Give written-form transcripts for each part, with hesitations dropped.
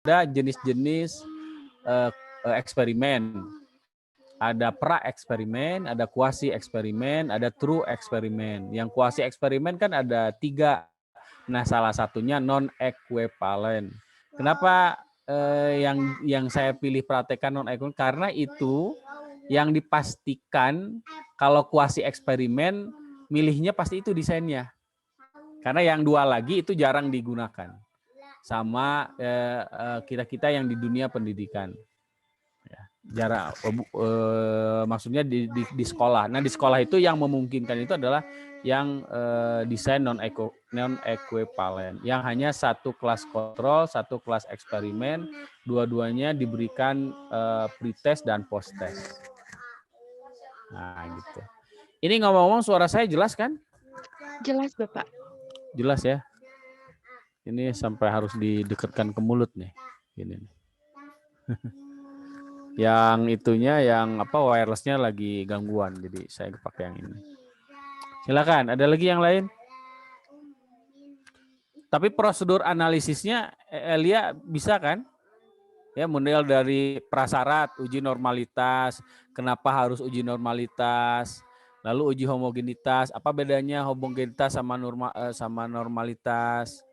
ada jenis-jenis eksperimen. Ada pra-eksperimen, ada kuasi-eksperimen, ada true eksperimen. Yang kuasi-eksperimen kan ada 3. Nah, salah satunya non-equivalent. Kenapa yang saya pilih praktekan non-equivalent? Karena itu yang dipastikan kalau kuasi-eksperimen, milihnya pasti itu desainnya. Karena yang 2 lagi itu jarang digunakan. Sama kita-kita yang di dunia pendidikan. Jarak maksudnya di sekolah. Nah, di sekolah itu yang memungkinkan itu adalah yang desain non equivalent, yang hanya satu kelas kontrol, satu kelas eksperimen, dua-duanya diberikan pretest dan post-test. Nah, gitu. Ini ngomong-ngomong suara saya jelas kan? Jelas, Bapak. Jelas ya. Ini sampai harus didekatkan ke mulut nih. Gini nih. Yang itunya yang wirelessnya lagi gangguan, jadi saya pakai yang ini. Silakan, ada lagi yang lain? Tapi prosedur analisisnya Elia bisa kan? Ya, model dari prasyarat, uji normalitas, kenapa harus uji normalitas, lalu uji homogenitas, apa bedanya homogenitas sama normalitas.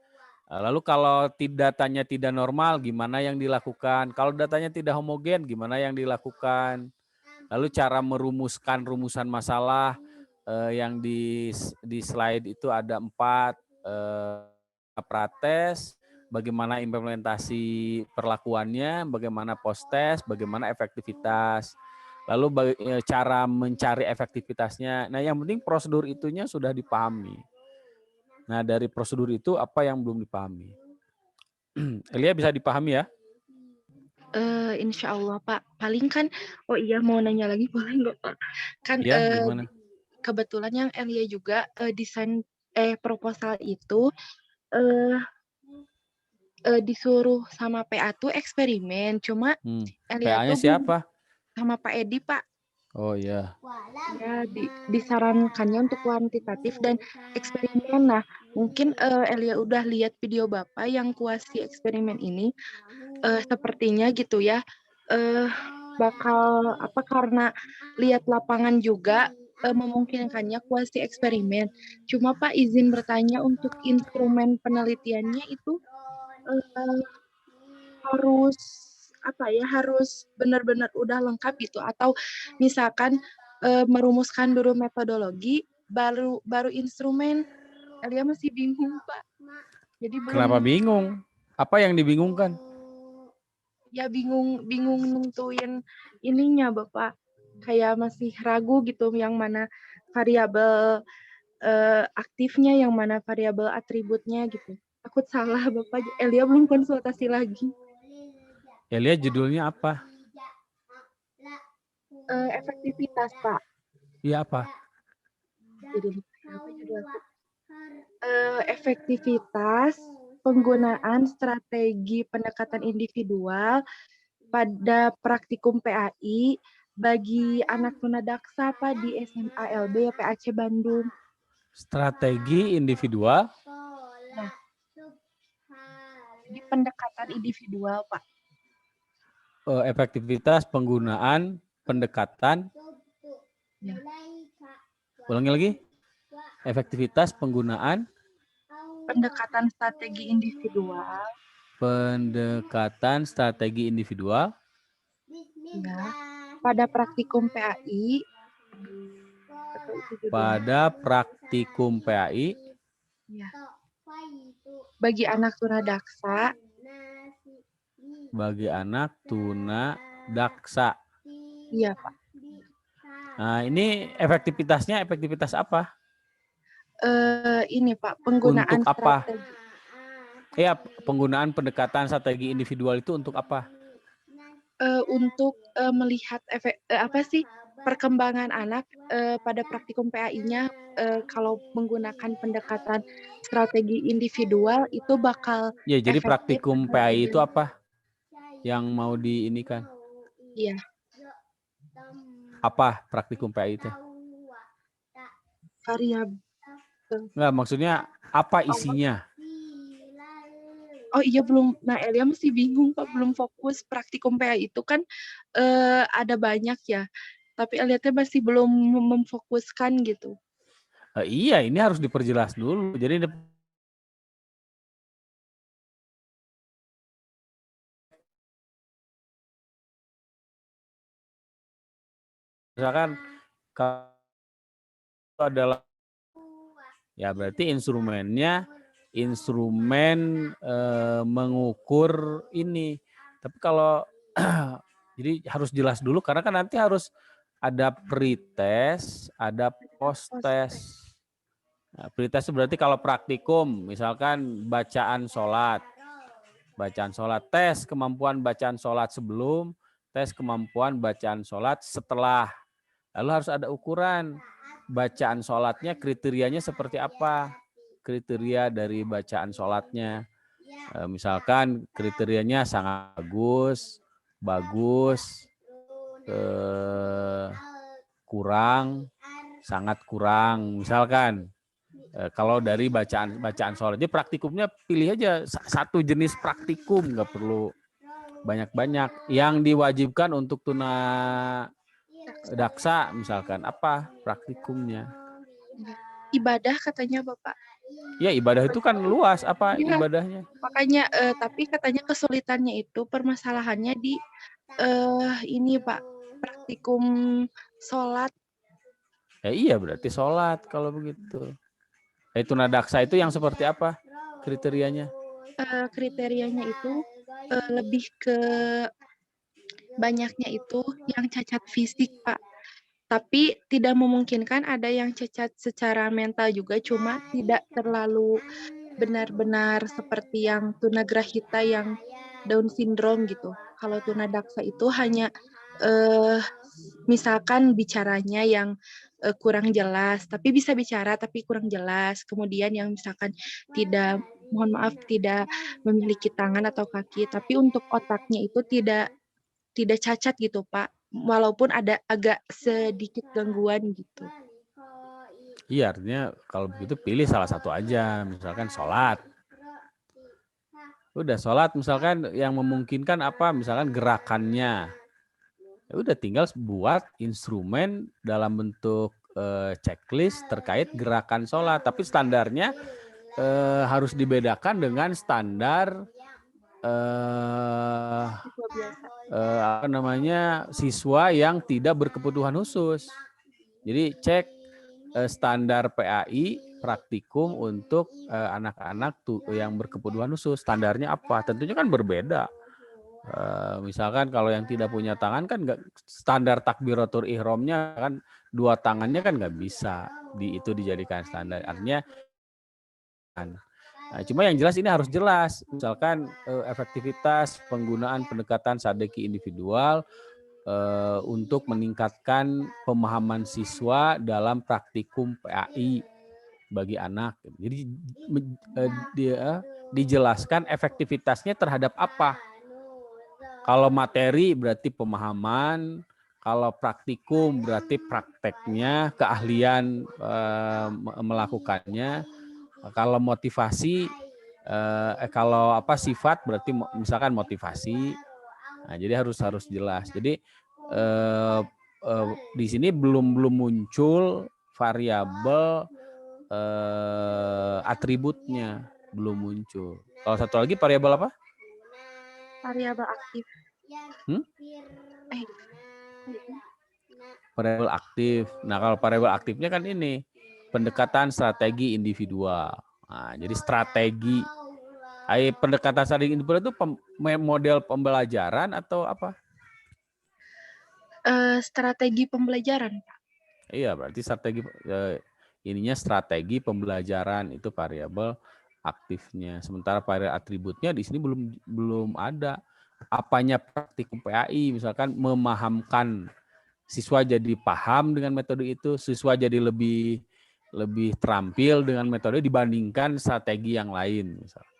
Lalu kalau datanya tidak normal, gimana yang dilakukan? Kalau datanya tidak homogen, gimana yang dilakukan? Lalu cara merumuskan rumusan masalah yang di slide itu ada 4, prates, bagaimana implementasi perlakuannya, bagaimana post-test, bagaimana efektivitas. Lalu cara mencari efektivitasnya. Nah, yang penting prosedur itunya sudah dipahami. Nah, dari prosedur itu apa yang belum dipahami? Elia bisa dipahami ya? Insya Allah, Pak. Paling kan, oh iya mau nanya lagi boleh nggak, Pak? Kan Ya, gimana? kebetulan yang Elia juga desain proposal itu disuruh sama PA tuh eksperimen. Cuma Elia PA-nya tuh siapa? sama Pak Edi, Pak. Oh iya. Ya, disarankannya untuk kuantitatif dan eksperimen. Nah, mungkin Elia udah lihat video Bapak yang kuasi eksperimen ini. Sepertinya gitu ya, bakal karena lihat lapangan juga memungkinkannya kuasi eksperimen. Cuma Pak izin bertanya untuk instrumen penelitiannya itu harus harus benar-benar udah lengkap gitu, atau misalkan merumuskan dulu metodologi baru instrumen. Elia masih bingung, Pak. Jadi Kenapa bingung? Apa yang dibingungkan? Ya bingung nentuin ininya, Bapak. Kayak masih ragu gitu yang mana variabel aktifnya, yang mana variabel atributnya gitu. Takut salah, Bapak. Elia belum konsultasi lagi. Elia judulnya apa? Efektivitas, Pak. Iya, apa? Jadi apa judulnya? Efektivitas penggunaan strategi pendekatan individual pada praktikum PAI bagi anak tunadaksa, Pak, di SMA LB PAC Bandung. Strategi individual. Nah, di pendekatan individual, Pak. Efektivitas penggunaan pendekatan. Ya. Ulangi lagi. Efektivitas penggunaan Pendekatan strategi individual. Pendekatan strategi individual. Ya. Pada praktikum PAI. Pada praktikum PAI. Ya. Bagi anak tunadaksa. Bagi anak tunadaksa. Iya, Pak. Nah, ini efektivitasnya efektivitas apa? Ini, Pak, penggunaan untuk apa? strategi. Ya, penggunaan pendekatan strategi individual itu untuk apa? Untuk melihat perkembangan anak pada praktikum PAI-nya, kalau menggunakan pendekatan strategi individual itu bakal Ya, jadi efektif. praktikum PAI itu apa? Yang mau diinikan? Iya. Apa praktikum PAI itu? Variabel. Enggak, maksudnya apa isinya? Oh iya belum. Nah Elia masih bingung Pak, belum fokus. Praktikum PA itu kan ada banyak ya. Tapi Elia teh masih belum memfokuskan gitu. Iya, ini harus diperjelas dulu. Jadi misalkan kalau adalah ya berarti instrumennya instrumen mengukur ini. Tapi kalau jadi harus jelas dulu karena kan nanti harus ada pretest, ada post-test. Nah, pretest berarti kalau praktikum, misalkan bacaan sholat, tes kemampuan bacaan sholat sebelum, tes kemampuan bacaan sholat setelah. Lalu harus ada ukuran bacaan sholatnya, kriterianya seperti apa? Kriteria dari bacaan sholatnya. Misalkan kriterianya sangat bagus, kurang, sangat kurang. Misalkan kalau dari bacaan sholat, jadi praktikumnya pilih aja satu jenis praktikum, nggak perlu banyak-banyak. Yang diwajibkan untuk tuna daksa misalkan apa praktikumnya? Ibadah katanya Bapak. Ya ibadah itu kan luas apa Iya, ibadahnya? makanya tapi katanya kesulitannya itu permasalahannya di ini Pak, praktikum sholat. Ya iya berarti sholat kalau begitu. Tuna daksa itu yang seperti apa kriterianya? Kriterianya itu lebih ke banyaknya itu yang cacat fisik Pak. Tapi tidak memungkinkan ada yang cacat secara mental juga, cuma tidak terlalu benar-benar seperti yang tunagrahita yang Down syndrome gitu. Kalau tunadaksa itu hanya misalkan bicaranya yang kurang jelas, tapi bisa bicara tapi kurang jelas. Kemudian yang misalkan tidak, mohon maaf, tidak memiliki tangan atau kaki, tapi untuk otaknya itu tidak cacat gitu, Pak. Walaupun ada agak sedikit gangguan gitu. Iya artinya kalau begitu pilih salah satu aja, misalkan sholat. Udah sholat misalkan yang memungkinkan apa, misalkan gerakannya. Ya udah tinggal buat instrumen dalam bentuk checklist terkait gerakan sholat. Tapi standarnya harus dibedakan dengan standar Siswa biasa. siswa yang tidak berkebutuhan khusus. Jadi cek standar PAI praktikum untuk anak-anak yang berkebutuhan khusus. Standarnya apa? Tentunya kan berbeda. Misalkan kalau yang tidak punya tangan kan nggak, standar takbiratul ihramnya kan 2 tangannya kan nggak bisa itu dijadikan standar. Artinya nah, cuma yang jelas ini harus jelas. Misalkan efektivitas penggunaan pendekatan sadeki individual untuk meningkatkan pemahaman siswa dalam praktikum PAI bagi anak. Jadi dia dijelaskan efektivitasnya terhadap apa. Kalau materi berarti pemahaman, kalau praktikum berarti prakteknya, keahlian melakukannya. Kalau motivasi, kalau apa sifat berarti misalkan motivasi. Nah, jadi harus jelas. Jadi di sini belum muncul variabel atributnya, belum muncul. Kalau satu lagi variabel apa? Variabel aktif. Variabel aktif. Nah, kalau variabel aktifnya kan ini pendekatan strategi individual. Nah, jadi strategi. Pendekatan strategi individual itu model pembelajaran atau apa? Strategi pembelajaran, Pak. Iya, berarti strategi ininya strategi pembelajaran itu variabel aktifnya. Sementara variabel atributnya di sini belum ada. Apanya praktikum PAI, misalkan memahamkan siswa jadi paham dengan metode itu, siswa jadi lebih terampil dengan metode dibandingkan strategi yang lain. Misalkan.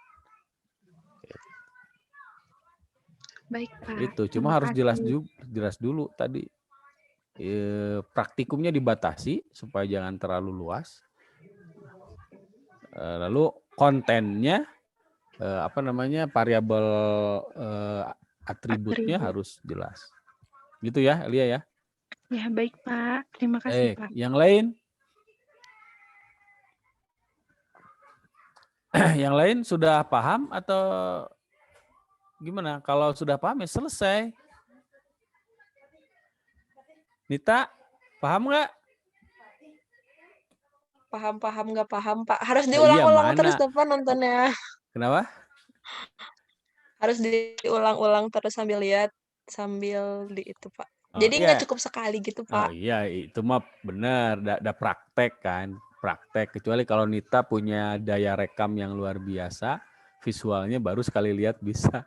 Baik, Pak. Itu cuma harus jelas dulu tadi. Praktikumnya dibatasi supaya jangan terlalu luas. Lalu kontennya apa namanya variabel atributnya Atribut. harus jelas. Gitu ya, Elia ya. Ya, baik Pak. Terima kasih Pak. Yang lain? Yang lain sudah paham atau gimana? Kalau sudah paham ya selesai. Nita, paham nggak? Paham nggak paham Pak. Harus Iya, diulang-ulang terus mana? depan nontonnya. Kenapa? Harus diulang-ulang terus sambil lihat, sambil di itu Pak. Oh, Jadi nggak iya. cukup sekali gitu Oh Pak. iya, itu mah benar. Ada praktek kan. Praktek. Kecuali kalau Nita punya daya rekam yang luar biasa, visualnya baru sekali lihat bisa.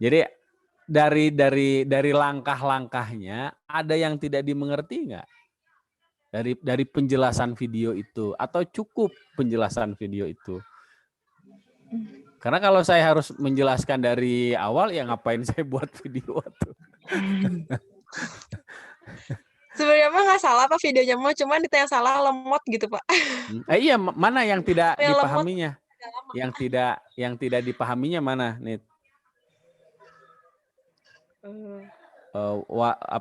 Jadi dari langkah-langkahnya ada yang tidak dimengerti nggak? Dari penjelasan video itu atau cukup penjelasan video itu? Karena kalau saya harus menjelaskan dari awal ya ngapain saya buat video tuh. Sebenarnya mah nggak salah Pak videonya mah, cuman itu yang salah lemot gitu Pak. Iya, mana yang tidak Yang lemot dipahaminya? Yang tidak dipahaminya mana, Nit?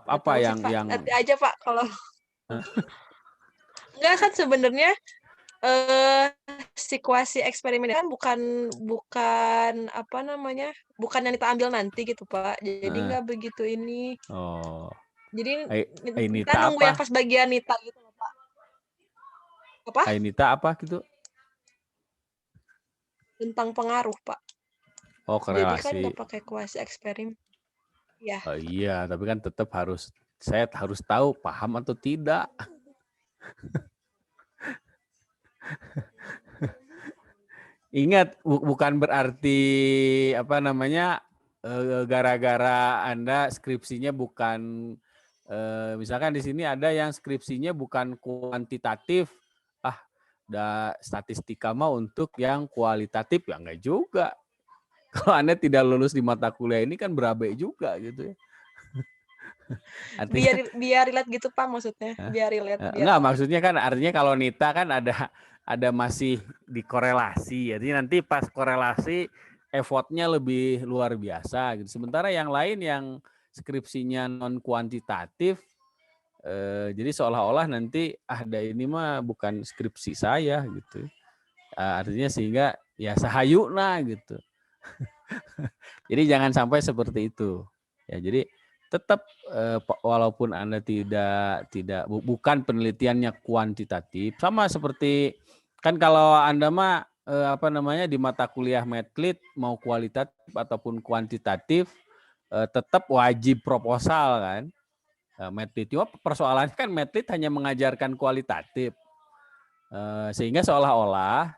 Apa sih, yang Pak. Nanti aja Pak kalau enggak kan sebenarnya situasi eksperimen kan bukan apa namanya, bukan yang kita ambil nanti gitu Pak. Jadi nggak begitu ini. Oh. Jadi kita Nita nunggu apa? yang pas bagian Nita gitu loh, Pak. Apa? Nita apa gitu? Tentang pengaruh Pak. Oh, Jadi kan korelasi. nggak pakai kuasi eksperimen. Ya. Oh, iya, tapi kan tetap saya harus tahu paham atau tidak. Ingat, bukan berarti apa namanya gara-gara Anda skripsinya bukan misalkan di sini ada yang skripsinya bukan kuantitatif, statistika mah untuk yang kualitatif ya enggak juga. Kalau Anda tidak lulus di mata kuliah ini kan berabe juga gitu ya. Artinya, biar relate gitu Pak maksudnya. Biar relate. Enggak, maksudnya kan artinya kalau Nita kan ada masih dikorelasi. Jadi nanti pas korelasi effortnya lebih luar biasa gitu. Sementara yang lain yang skripsinya non kuantitatif jadi seolah-olah nanti ada ini mah bukan skripsi saya gitu. Artinya sehingga ya sahayuna gitu. Jadi jangan sampai seperti itu. Ya, jadi tetap walaupun Anda bukan penelitiannya kuantitatif, sama seperti kan kalau Anda mah di mata kuliah Medlit mau kualitatif ataupun kuantitatif tetap wajib proposal kan. Medlit cuma persoalannya kan Medlit hanya mengajarkan kualitatif. Sehingga seolah-olah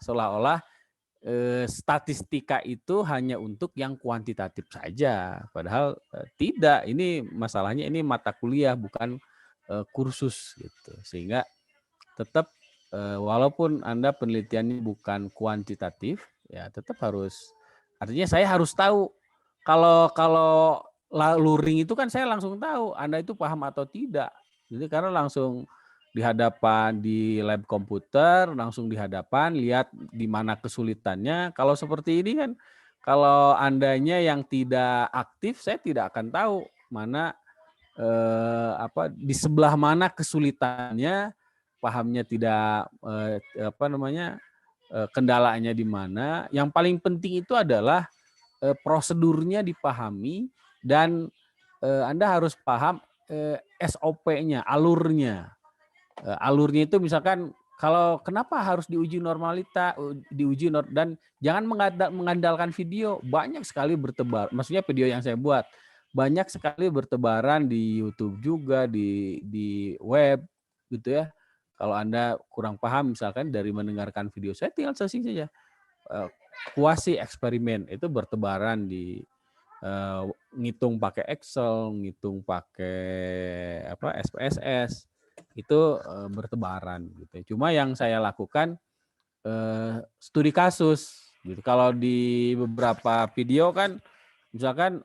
statistika itu hanya untuk yang kuantitatif saja, padahal tidak. Ini masalahnya ini mata kuliah bukan kursus gitu. Sehingga tetap walaupun Anda penelitiannya bukan kuantitatif, ya tetap harus. Artinya saya harus tahu kalau luring itu kan saya langsung tahu Anda itu paham atau tidak. Jadi karena langsung di hadapan di lab komputer, langsung di hadapan, lihat di mana kesulitannya. Kalau seperti ini kan, kalau Andanya yang tidak aktif, saya tidak akan tahu mana di sebelah mana kesulitannya, pahamnya tidak kendalanya di mana. Yang paling penting itu adalah prosedurnya dipahami dan Anda harus paham SOP-nya, alurnya. Alurnya itu misalkan kalau kenapa harus diuji normalita, dan jangan mengandalkan video, banyak sekali bertebar. Maksudnya video yang saya buat banyak sekali bertebaran di YouTube juga, di web gitu ya. Kalau Anda kurang paham misalkan dari mendengarkan video saya, tinggal searching saja kuasi eksperimen, itu bertebaran di ngitung pakai Excel, ngitung pakai SPSS, itu bertebaran gitu. Cuma yang saya lakukan studi kasus gitu. Kalau di beberapa video kan misalkan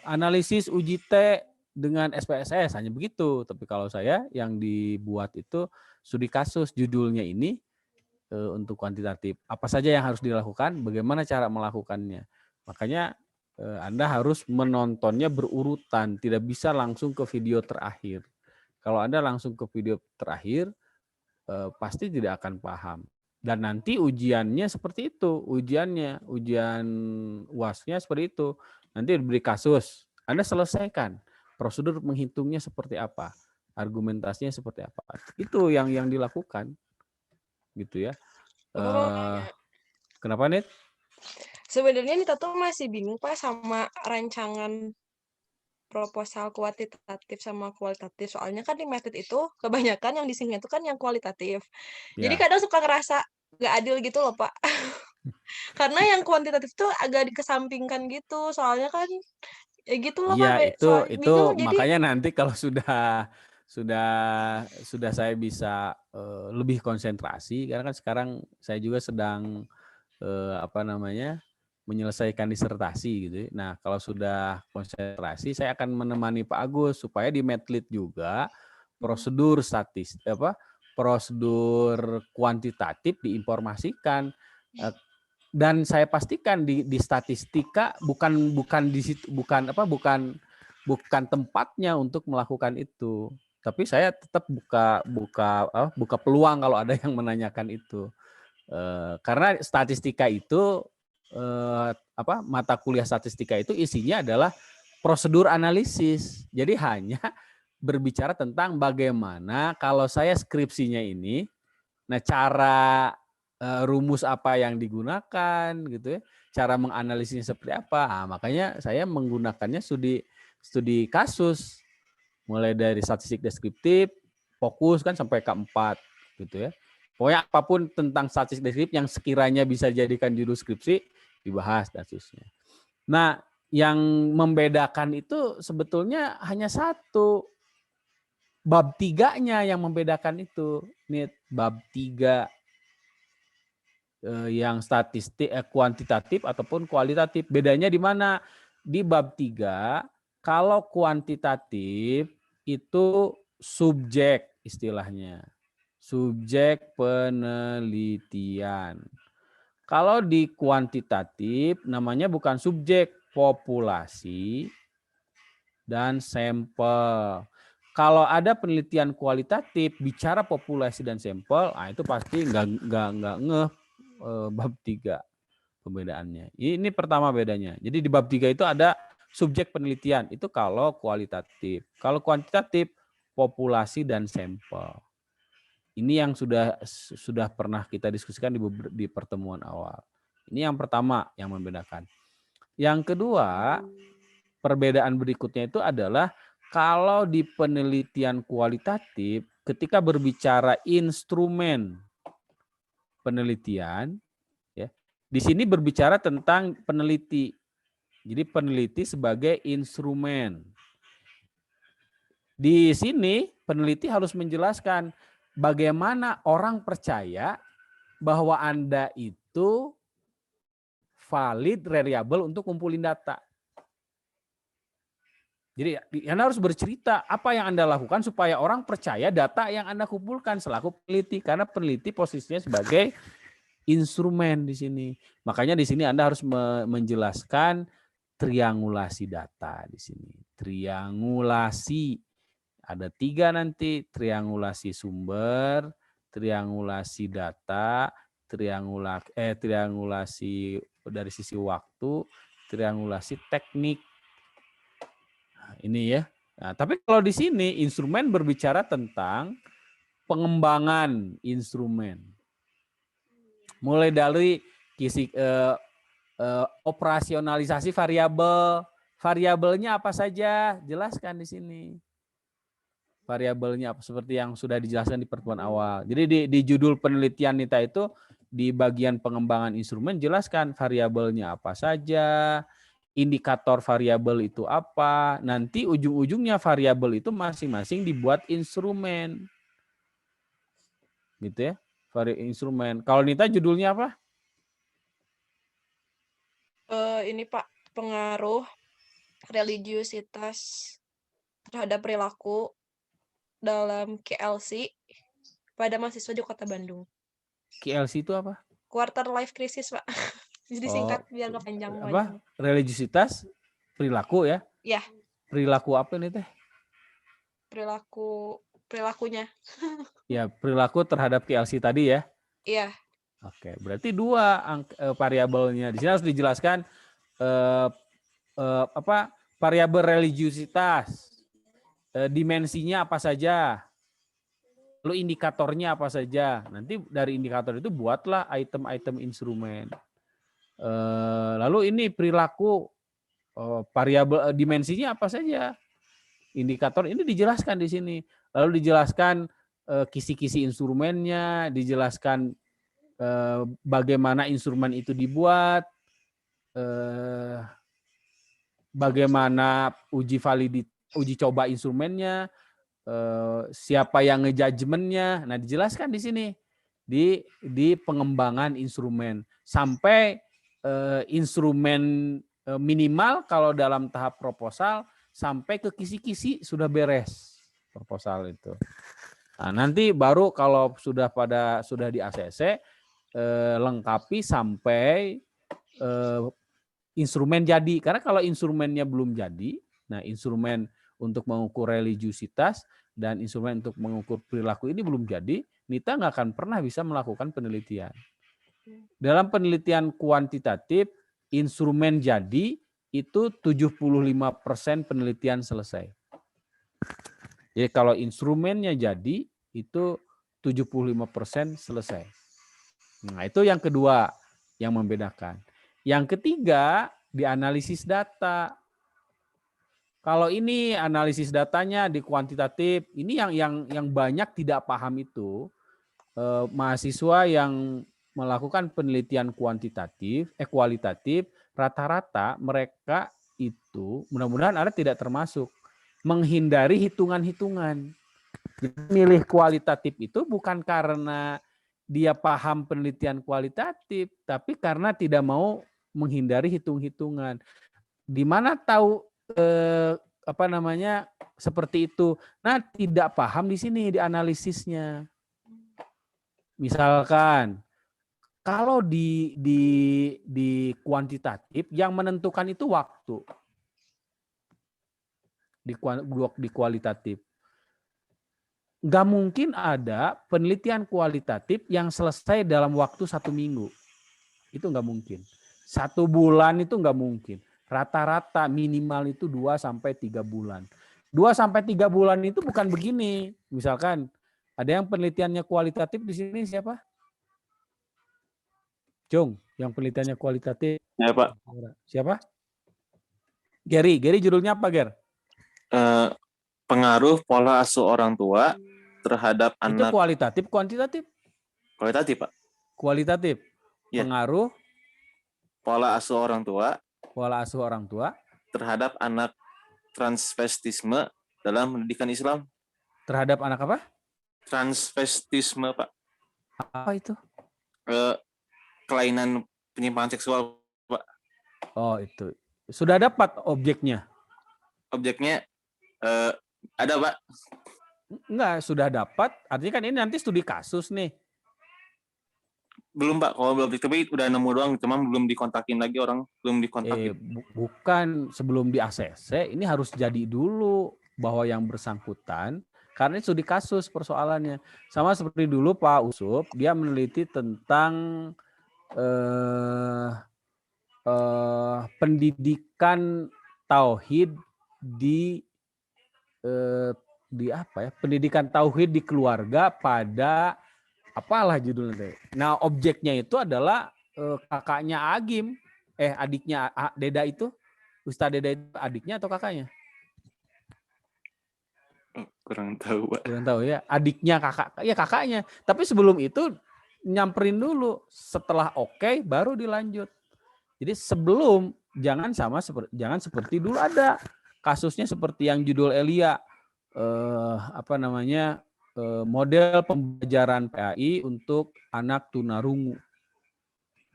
analisis uji T dengan SPSS hanya begitu, tapi kalau saya yang dibuat itu studi kasus, judulnya ini untuk kuantitatif. Apa saja yang harus dilakukan, bagaimana cara melakukannya. Makanya Anda harus menontonnya berurutan, tidak bisa langsung ke video terakhir. Kalau Anda langsung ke video terakhir, pasti tidak akan paham. Dan nanti ujiannya seperti itu, ujian UAS-nya seperti itu. Nanti diberi kasus, Anda selesaikan. Prosedur menghitungnya seperti apa, argumentasinya seperti apa. Itu yang dilakukan, gitu ya. Oh, Kenapa nih? sebenarnya Nita tuh masih bingung Pak sama rancangan proposal kuantitatif sama kualitatif. Soalnya kan di method itu kebanyakan yang disingkat itu kan yang kualitatif. Jadi Ya, kadang suka ngerasa nggak adil gitu loh Pak. Karena yang kuantitatif tuh agak dikesampingkan gitu. Soalnya kan ya gitu loh Pak. iya Soalnya itu bingung jadi makanya nanti kalau sudah saya bisa lebih konsentrasi, karena kan sekarang saya juga sedang menyelesaikan disertasi gitu. Nah, kalau sudah konsentrasi, saya akan menemani Pak Agus supaya di Medlit juga prosedur prosedur kuantitatif diinformasikan. Dan saya pastikan di statistika bukan di situ, bukan tempatnya untuk melakukan itu. Tapi saya tetap buka peluang kalau ada yang menanyakan itu. Karena statistika itu mata kuliah statistika itu isinya adalah prosedur analisis. Jadi hanya berbicara tentang bagaimana kalau saya skripsinya ini, nah cara rumus apa yang digunakan gitu ya, cara menganalisisnya seperti apa. Nah, makanya saya menggunakannya studi kasus, mulai dari statistik deskriptif, fokus kan sampai K4 gitu ya. Pokoknya apapun tentang statistik deskriptif yang sekiranya bisa dijadikan judul skripsi dibahas dan seterusnya. Nah, yang membedakan itu sebetulnya hanya satu, bab 3-nya yang membedakan itu. Nih bab 3 yang statistik kuantitatif ataupun kualitatif. Bedanya di mana? Di bab 3 kalau kuantitatif itu subjek istilahnya. Subjek penelitian. Kalau di kuantitatif namanya bukan subjek, populasi dan sampel. Kalau ada penelitian kualitatif bicara populasi dan sampel, nah itu pasti nggak ngeh bab 3 pembedaannya. Ini pertama bedanya. Jadi di bab 3 itu ada subjek penelitian, itu kalau kualitatif. Kalau kuantitatif populasi dan sampel. Ini yang sudah pernah kita diskusikan di pertemuan awal. Ini yang pertama yang membedakan. Yang kedua, perbedaan berikutnya itu adalah kalau di penelitian kualitatif, ketika berbicara instrumen penelitian, ya, di sini berbicara tentang peneliti. Jadi peneliti sebagai instrumen. Di sini peneliti harus menjelaskan bagaimana orang percaya bahwa Anda itu valid reliable untuk kumpulin data. Jadi Anda harus bercerita apa yang Anda lakukan supaya orang percaya data yang Anda kumpulkan selaku peneliti, karena peneliti posisinya sebagai instrumen di sini. Makanya di sini Anda harus menjelaskan triangulasi data di sini. Triangulasi ada 3 nanti, triangulasi sumber, triangulasi data, triangulasi dari sisi waktu, triangulasi teknik. Nah, ini ya. Nah, tapi kalau di sini instrumen berbicara tentang pengembangan instrumen. Mulai dari operasionalisasi variabel. Variabelnya apa saja? Jelaskan di sini. Variabelnya apa, seperti yang sudah dijelaskan di pertemuan awal. Jadi di judul penelitian Nita itu di bagian pengembangan instrumen jelaskan variabelnya apa saja, indikator variabel itu apa. Nanti ujung-ujungnya variabel itu masing-masing dibuat instrumen. Gitu ya. Instrumen. Kalau Nita judulnya apa? ini Pak, pengaruh religiusitas terhadap perilaku dalam KLC pada mahasiswa di Kota Bandung. QLC itu apa? Quarter life crisis, Pak. Jadi Oh, singkat biar nggak panjang apa? panjang. Religiusitas, perilaku ya? Ya, Perilaku apa nih teh? perilakunya. Ya, perilaku terhadap QLC tadi ya. Iya. Oke, berarti dua variabelnya. Di sini harus dijelaskan apa variabel religiusitas, dimensinya apa saja, lalu indikatornya apa saja. Nanti dari indikator itu buatlah item-item instrumen. Lalu ini perilaku, variabel dimensinya apa saja, indikator ini dijelaskan di sini. Lalu dijelaskan kisi-kisi instrumennya, dijelaskan bagaimana instrumen itu dibuat, bagaimana uji coba instrumennya, siapa yang ngejudgementnya. Nah, dijelaskan di sini di pengembangan instrumen sampai instrumen minimal kalau dalam tahap proposal sampai ke kisi-kisi sudah beres proposal itu. Nah, nanti baru kalau sudah di ACC lengkapi sampai instrumen jadi. Karena kalau instrumennya belum jadi, nah instrumen untuk mengukur religiusitas dan instrumen untuk mengukur perilaku ini belum jadi, Nita nggak akan pernah bisa melakukan penelitian. Dalam penelitian kuantitatif, instrumen jadi itu 75% penelitian selesai. Jadi kalau instrumennya jadi, itu 75% selesai. Nah, itu yang kedua yang membedakan. Yang ketiga, di analisis data. Kalau ini analisis datanya di kuantitatif, ini yang banyak tidak paham itu mahasiswa yang melakukan penelitian kualitatif, rata-rata mereka itu mudah-mudahan Anda tidak termasuk menghindari hitungan-hitungan. Milih kualitatif itu bukan karena dia paham penelitian kualitatif, tapi karena tidak mau menghindari hitung-hitungan. Di mana tahu seperti itu. Nah, tidak paham di sini di analisisnya. Misalkan kalau di kuantitatif yang menentukan itu waktu. Di kualitatif. Nggak mungkin ada penelitian kualitatif yang selesai dalam waktu 1 minggu. Itu nggak mungkin. 1 bulan itu nggak mungkin. Rata-rata minimal itu 2-3 bulan. 2-3 bulan itu bukan begini. Misalkan ada yang penelitiannya kualitatif di sini siapa? Jung, yang penelitiannya kualitatif. Ya, Pak. Siapa? Gary judulnya apa, Ger? Pengaruh pola asuh orang tua terhadap Itu anak. kualitatif, kuantitatif? Kualitatif, Pak. Kualitatif. Ya. Pengaruh Pola asuh orang tua terhadap anak transvestisme dalam pendidikan Islam. Terhadap anak apa? Transvestisme, Pak. Apa itu? Kelainan penyimpangan seksual, Pak. Oh, itu. Sudah dapat objeknya? Objeknya ada, Pak. Enggak, sudah dapat. Artinya kan ini nanti studi kasus nih. Belum, Pak. Kalau belum, tapi udah nemu doang. Cuma belum dikontakin lagi orang. Belum dikontakin. Bukan sebelum di ACC, ini harus jadi dulu bahwa yang bersangkutan, karena ini studi kasus persoalannya. Sama seperti dulu Pak Usup, dia meneliti tentang pendidikan tauhid di apa ya? Pendidikan tauhid di keluarga pada apalah judulnya. Nah, objeknya itu adalah kakaknya Agim, adiknya Deda itu, Ustadz Deda itu adiknya atau kakaknya? Kurang tahu, Pak. Kurang tahu ya. Adiknya kakaknya. Tapi sebelum itu nyamperin dulu. Setelah oke, baru dilanjut. Jadi sebelum jangan seperti dulu ada kasusnya seperti yang judul Elia model pembelajaran PAI untuk anak tunarungu.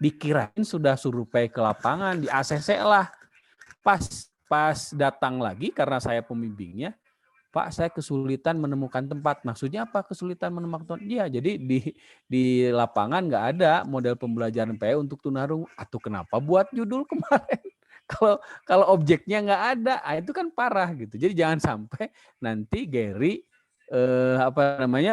Dikirain sudah survei ke lapangan, di ACC lah. Pas datang lagi karena saya pembimbingnya, Pak, saya kesulitan menemukan tempat. Maksudnya apa kesulitan menemukan tempat? Iya, jadi di lapangan nggak ada model pembelajaran PE untuk tunarungu. Atau kenapa buat judul kemarin? Kalau objeknya nggak ada, itu kan parah gitu. Jadi jangan sampai nanti Gary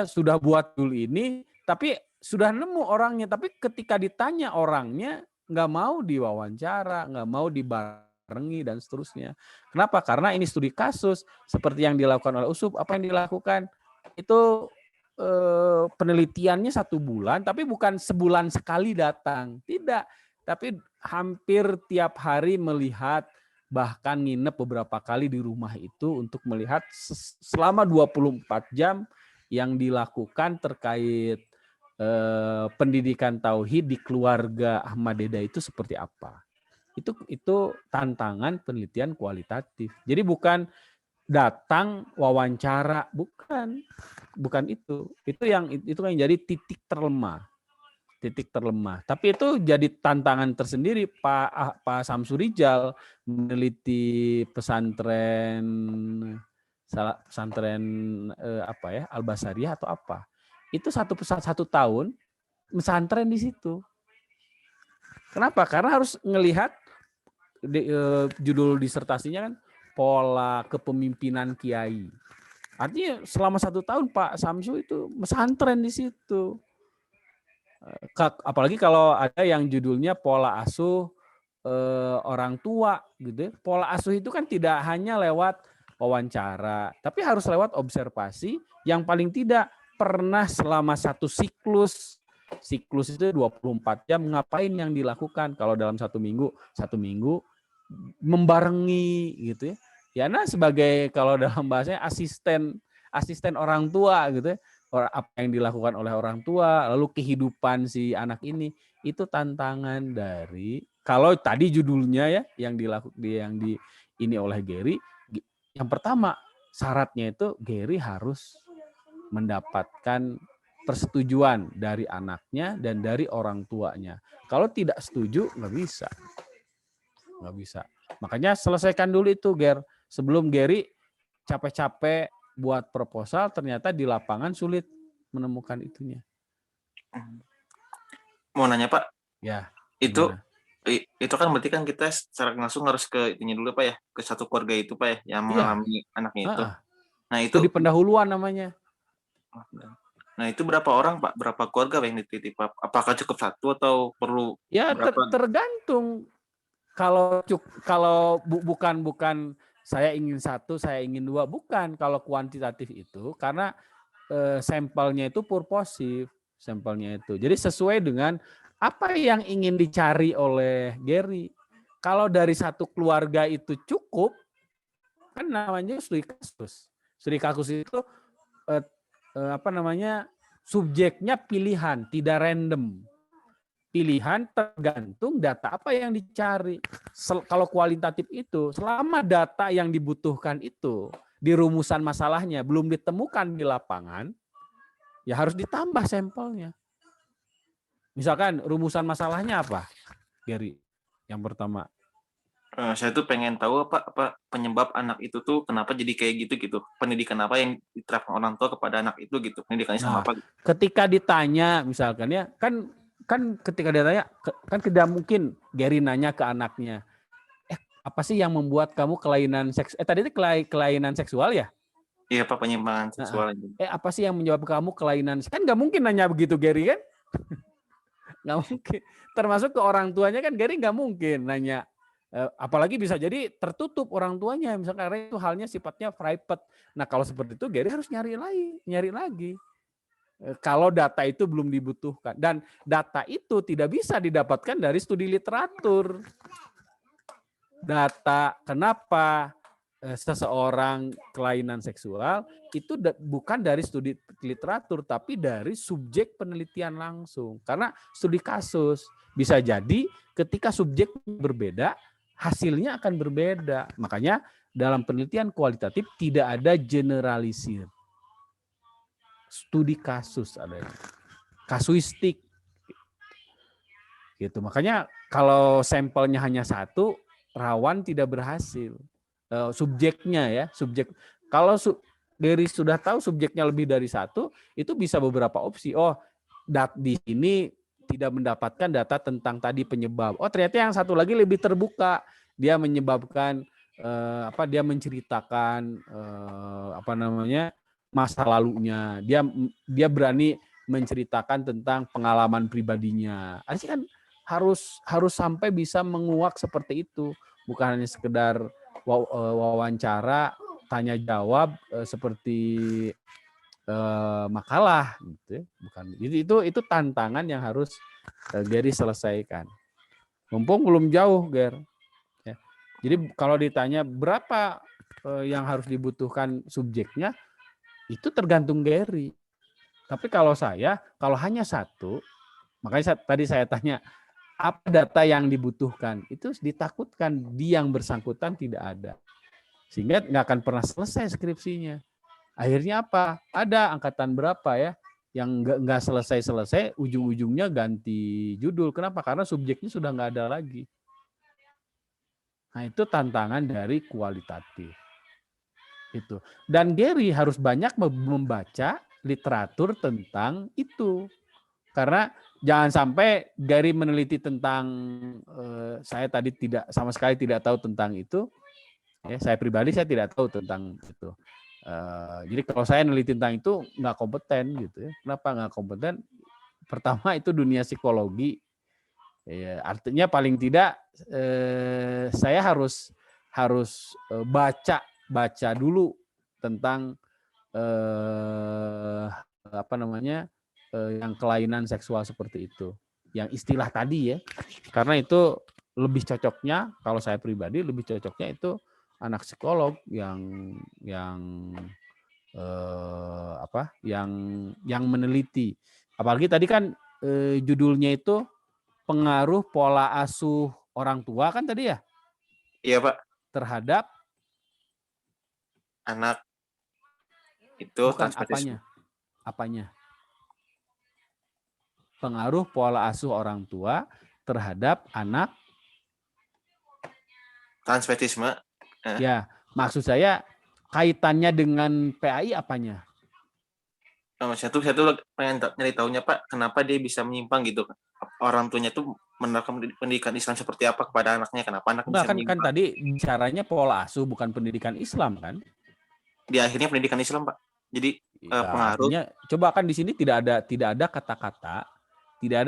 sudah buat judul ini, tapi sudah nemu orangnya, tapi ketika ditanya orangnya nggak mau diwawancara, nggak mau dibarengi dan seterusnya. Kenapa? Karena ini studi kasus seperti yang dilakukan oleh USUP. Apa yang dilakukan itu penelitiannya 1 bulan, tapi bukan sebulan sekali datang, tidak. Tapi hampir tiap hari melihat, bahkan nginep beberapa kali di rumah itu untuk melihat selama 24 jam yang dilakukan terkait pendidikan tauhid di keluarga Ahmad Deda itu seperti apa. Itu tantangan penelitian kualitatif. Jadi bukan datang wawancara, bukan itu. Itu yang jadi titik terlemah. Tapi itu jadi tantangan tersendiri Pak Samsurijal meneliti pesantren Al-Basariyah atau apa. Itu satu tahun pesantren di situ. Kenapa? Karena harus ngelihat judul disertasinya kan pola kepemimpinan kiai. Artinya selama 1 tahun Pak Samsu itu pesantren di situ. Apalagi kalau ada yang judulnya pola asuh orang tua gitu. Pola asuh itu kan tidak hanya lewat wawancara, tapi harus lewat observasi yang paling tidak pernah selama 1 siklus itu 24 jam ngapain yang dilakukan. Kalau dalam 1 minggu membarengi gitu ya. Ya sebagai kalau dalam bahasanya asisten orang tua gitu ya. Apa yang dilakukan oleh orang tua, lalu kehidupan si anak ini, itu tantangan dari, kalau tadi judulnya ya yang ini oleh Gary, yang pertama syaratnya itu Gary harus mendapatkan persetujuan dari anaknya dan dari orang tuanya. Kalau tidak setuju nggak bisa. Makanya selesaikan dulu itu, Ger. Sebelum Gary capek-capek buat proposal, ternyata di lapangan sulit menemukan itunya. Mau nanya Pak? Ya. Itu gimana? itu kan berarti kan kita secara langsung harus ke itunya dulu Pak ya, ke satu keluarga itu Pak ya, yang mengalami anaknya itu. Nah itu di pendahuluan namanya. Nah itu berapa orang Pak? Berapa keluarga yang dititip Pak? Apakah cukup 1 atau perlu berapa? Tergantung. Kalau bukan saya ingin 1, saya ingin 2, bukan. Kalau kuantitatif itu karena sampelnya itu purposif, sampelnya itu. Jadi sesuai dengan apa yang ingin dicari oleh Gary. Kalau dari 1 keluarga itu cukup, kan namanya studi kasus. Studi kasus itu subjeknya pilihan, tidak random. Pilihan tergantung data apa yang dicari. Kalau kualitatif itu, selama data yang dibutuhkan itu di rumusan masalahnya belum ditemukan di lapangan, ya harus ditambah sampelnya. Misalkan rumusan masalahnya apa, Gary? Yang pertama. Saya tuh pengen tahu apa penyebab anak itu tuh kenapa jadi kayak gitu. Pendidikan apa yang diterapkan orang tua kepada anak itu gitu. Pendidikannya sama apa? Ketika ditanya misalkan ya, kan ketika ditanya kan tidak mungkin Gary nanya ke anaknya, apa sih yang membuat kamu kelainan seks? Tadi itu kelainan seksual ya? Iya Pak, penyimpangan seksual. Apa sih yang menyebabkan kamu kelainan? Kan nggak mungkin nanya begitu Gary kan? Nggak mungkin. Termasuk ke orang tuanya kan Gary nggak mungkin nanya. Apalagi bisa jadi tertutup orang tuanya, misalkan karena itu halnya sifatnya private. Nah kalau seperti itu Gary harus nyari lagi. Kalau data itu belum dibutuhkan, dan data itu tidak bisa didapatkan dari studi literatur. Data kenapa seseorang kelainan seksual itu bukan dari studi literatur, tapi dari subjek penelitian langsung. Karena studi kasus bisa jadi ketika subjek berbeda, hasilnya akan berbeda. Makanya dalam penelitian kualitatif tidak ada generalisir. Studi kasus ada, kasuistik. Gitu. Makanya kalau sampelnya hanya 1, rawan tidak berhasil. Subjeknya ya, subjek. Kalau Gary sudah tahu subjeknya lebih dari satu, itu bisa beberapa opsi. Oh, di sini tidak mendapatkan data tentang tadi penyebab. Oh, ternyata yang satu lagi lebih terbuka. Dia menyebabkan dia menceritakan masa lalunya. Dia berani menceritakan tentang pengalaman pribadinya. Artinya kan harus sampai bisa menguak seperti itu, bukan hanya sekedar wawancara tanya jawab seperti makalah gitu ya. Bukan. Itu tantangan yang harus Gary selesaikan. Mumpung belum jauh, Ger. Ya. Jadi kalau ditanya berapa yang harus dibutuhkan subjeknya, itu tergantung Gary. Tapi kalau hanya satu, makanya tadi saya tanya apa data yang dibutuhkan, itu ditakutkan yang bersangkutan tidak ada. Sehingga nggak akan pernah selesai skripsinya. Akhirnya apa? Ada angkatan berapa ya yang nggak selesai, ujung-ujungnya ganti judul. Kenapa? Karena subjeknya sudah nggak ada lagi. Nah, itu tantangan dari kualitatif. Itu. Dan Gary harus banyak membaca literatur tentang itu. Karena jangan sampai Gary meneliti tentang saya tadi sama sekali tidak tahu tentang itu. Ya, saya pribadi saya tidak tahu tentang itu. Jadi kalau saya neliti tentang itu nggak kompeten gitu ya. Kenapa nggak kompeten? Pertama itu dunia psikologi. Ya, artinya paling tidak saya harus baca dulu tentang yang kelainan seksual seperti itu. Yang istilah tadi ya. Karena itu lebih cocoknya, kalau saya pribadi lebih cocoknya itu anak psikolog yang meneliti. Apalagi tadi kan judulnya itu pengaruh pola asuh orang tua kan tadi ya? Iya, Pak. Terhadap anak itu bukan apanya? Pengaruh pola asuh orang tua terhadap anak transvestisme. Ya, maksud saya kaitannya dengan PAI apanya? Saya tuh pengen nyari tahunya, Pak, kenapa dia bisa menyimpang gitu? Orang tuanya tuh menerapkan pendidikan Islam seperti apa kepada anaknya? Kenapa anak bisa menyimpang? Kan tadi bicaranya pola asuh bukan pendidikan Islam kan? Di akhirnya pendidikan Islam, Pak. Jadi pengaruh. Artinya, coba kan di sini tidak ada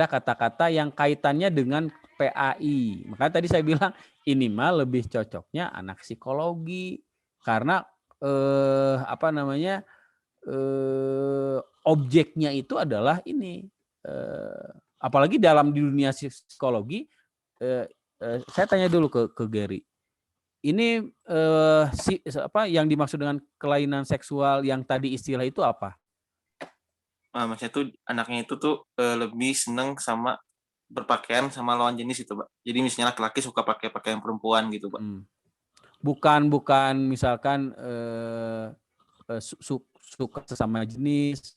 kata-kata yang kaitannya dengan PAI. Makanya tadi saya bilang ini mah lebih cocoknya anak psikologi karena objeknya itu adalah ini. Apalagi dalam di dunia psikologi, saya tanya dulu ke Gary. Ini yang dimaksud dengan kelainan seksual yang tadi istilah itu apa? Maksudnya tuh anaknya itu tuh lebih seneng sama berpakaian sama lawan jenis itu, Pak. Jadi misalnya laki-laki suka pakai pakaian perempuan gitu, Pak. Bukan misalkan suka sesama jenis.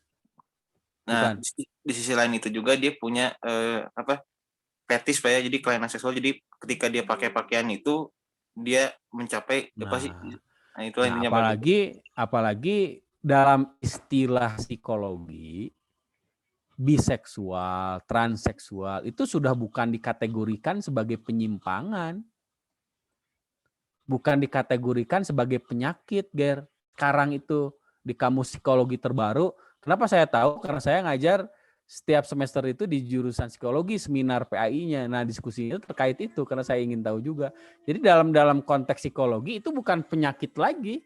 Nah, di sisi lain itu juga dia punya fetis, Pak ya. Jadi kelainan seksual. Jadi ketika dia pakai pakaian itu dia mencapai itu intinya. Apalagi dalam istilah psikologi biseksual, transseksual itu sudah bukan dikategorikan sebagai penyimpangan. Bukan dikategorikan sebagai penyakit, Ger. Sekarang itu di kamus psikologi terbaru. Kenapa saya tahu? Karena saya ngajar setiap semester itu di jurusan psikologi seminar PAI-nya. Nah, diskusinya terkait itu karena saya ingin tahu juga. Jadi dalam konteks psikologi itu bukan penyakit lagi.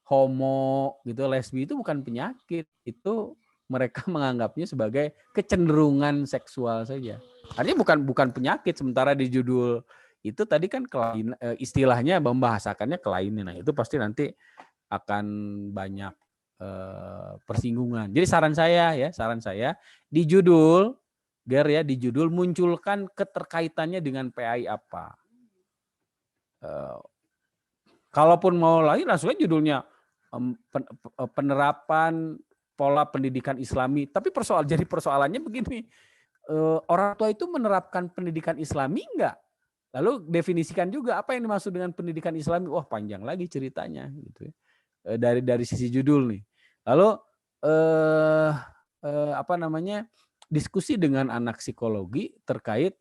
Homo gitu, lesbi itu bukan penyakit. Itu mereka menganggapnya sebagai kecenderungan seksual saja. Artinya bukan penyakit, sementara di judul itu tadi kan istilahnya membahasakannya kelainan. Nah, itu pasti nanti akan banyak persinggungan. Jadi saran saya di judul munculkan keterkaitannya dengan PAI apa. Kalaupun mau lagi langsung aja judulnya penerapan pola pendidikan Islami. Tapi persoalannya begini, orang tua itu menerapkan pendidikan Islami enggak? Lalu definisikan juga apa yang dimaksud dengan pendidikan Islami. Wah, panjang lagi ceritanya gitu. dari sisi judul nih. Lalu apa namanya, diskusi dengan anak psikologi terkait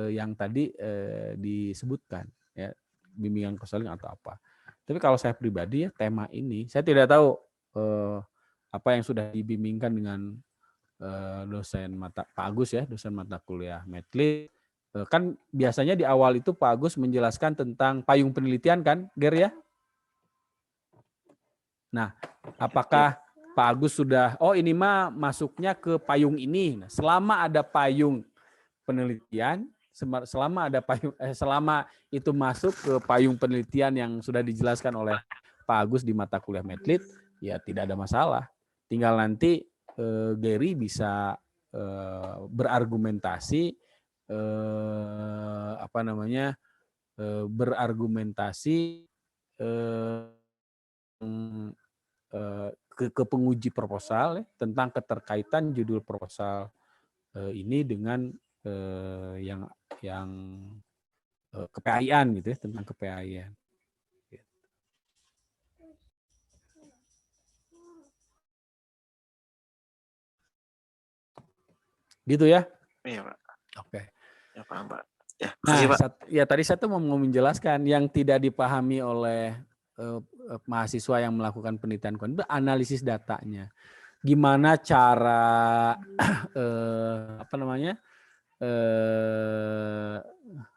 yang tadi disebutkan, ya, bimbingan konseling atau apa. Tapi kalau saya pribadi ya, tema ini saya tidak tahu apa yang sudah dibimbingkan dengan dosen Pak Agus ya, dosen mata kuliah Medlit. Kan biasanya di awal itu Pak Agus menjelaskan tentang payung penelitian kan, Ger ya? Nah, apakah Pak Agus sudah, oh ini mah masuknya ke payung ini. Nah, selama ada payung penelitian, selama itu masuk ke payung penelitian yang sudah dijelaskan oleh Pak Agus di mata kuliah Medlit, ya tidak ada masalah. Tinggal nanti Gary bisa berargumentasi berargumentasi ke penguji proposal ya, tentang keterkaitan judul proposal ini dengan yang KPI-an gitu ya, tentang KPI-an. Gitu ya? Iya, Pak. Oke. Ya, paham, Pak. Ya, nah, Pak. ya tadi saya tuh mau menjelaskan yang tidak dipahami oleh mahasiswa yang melakukan penelitian kuantitatif, analisis datanya. Gimana cara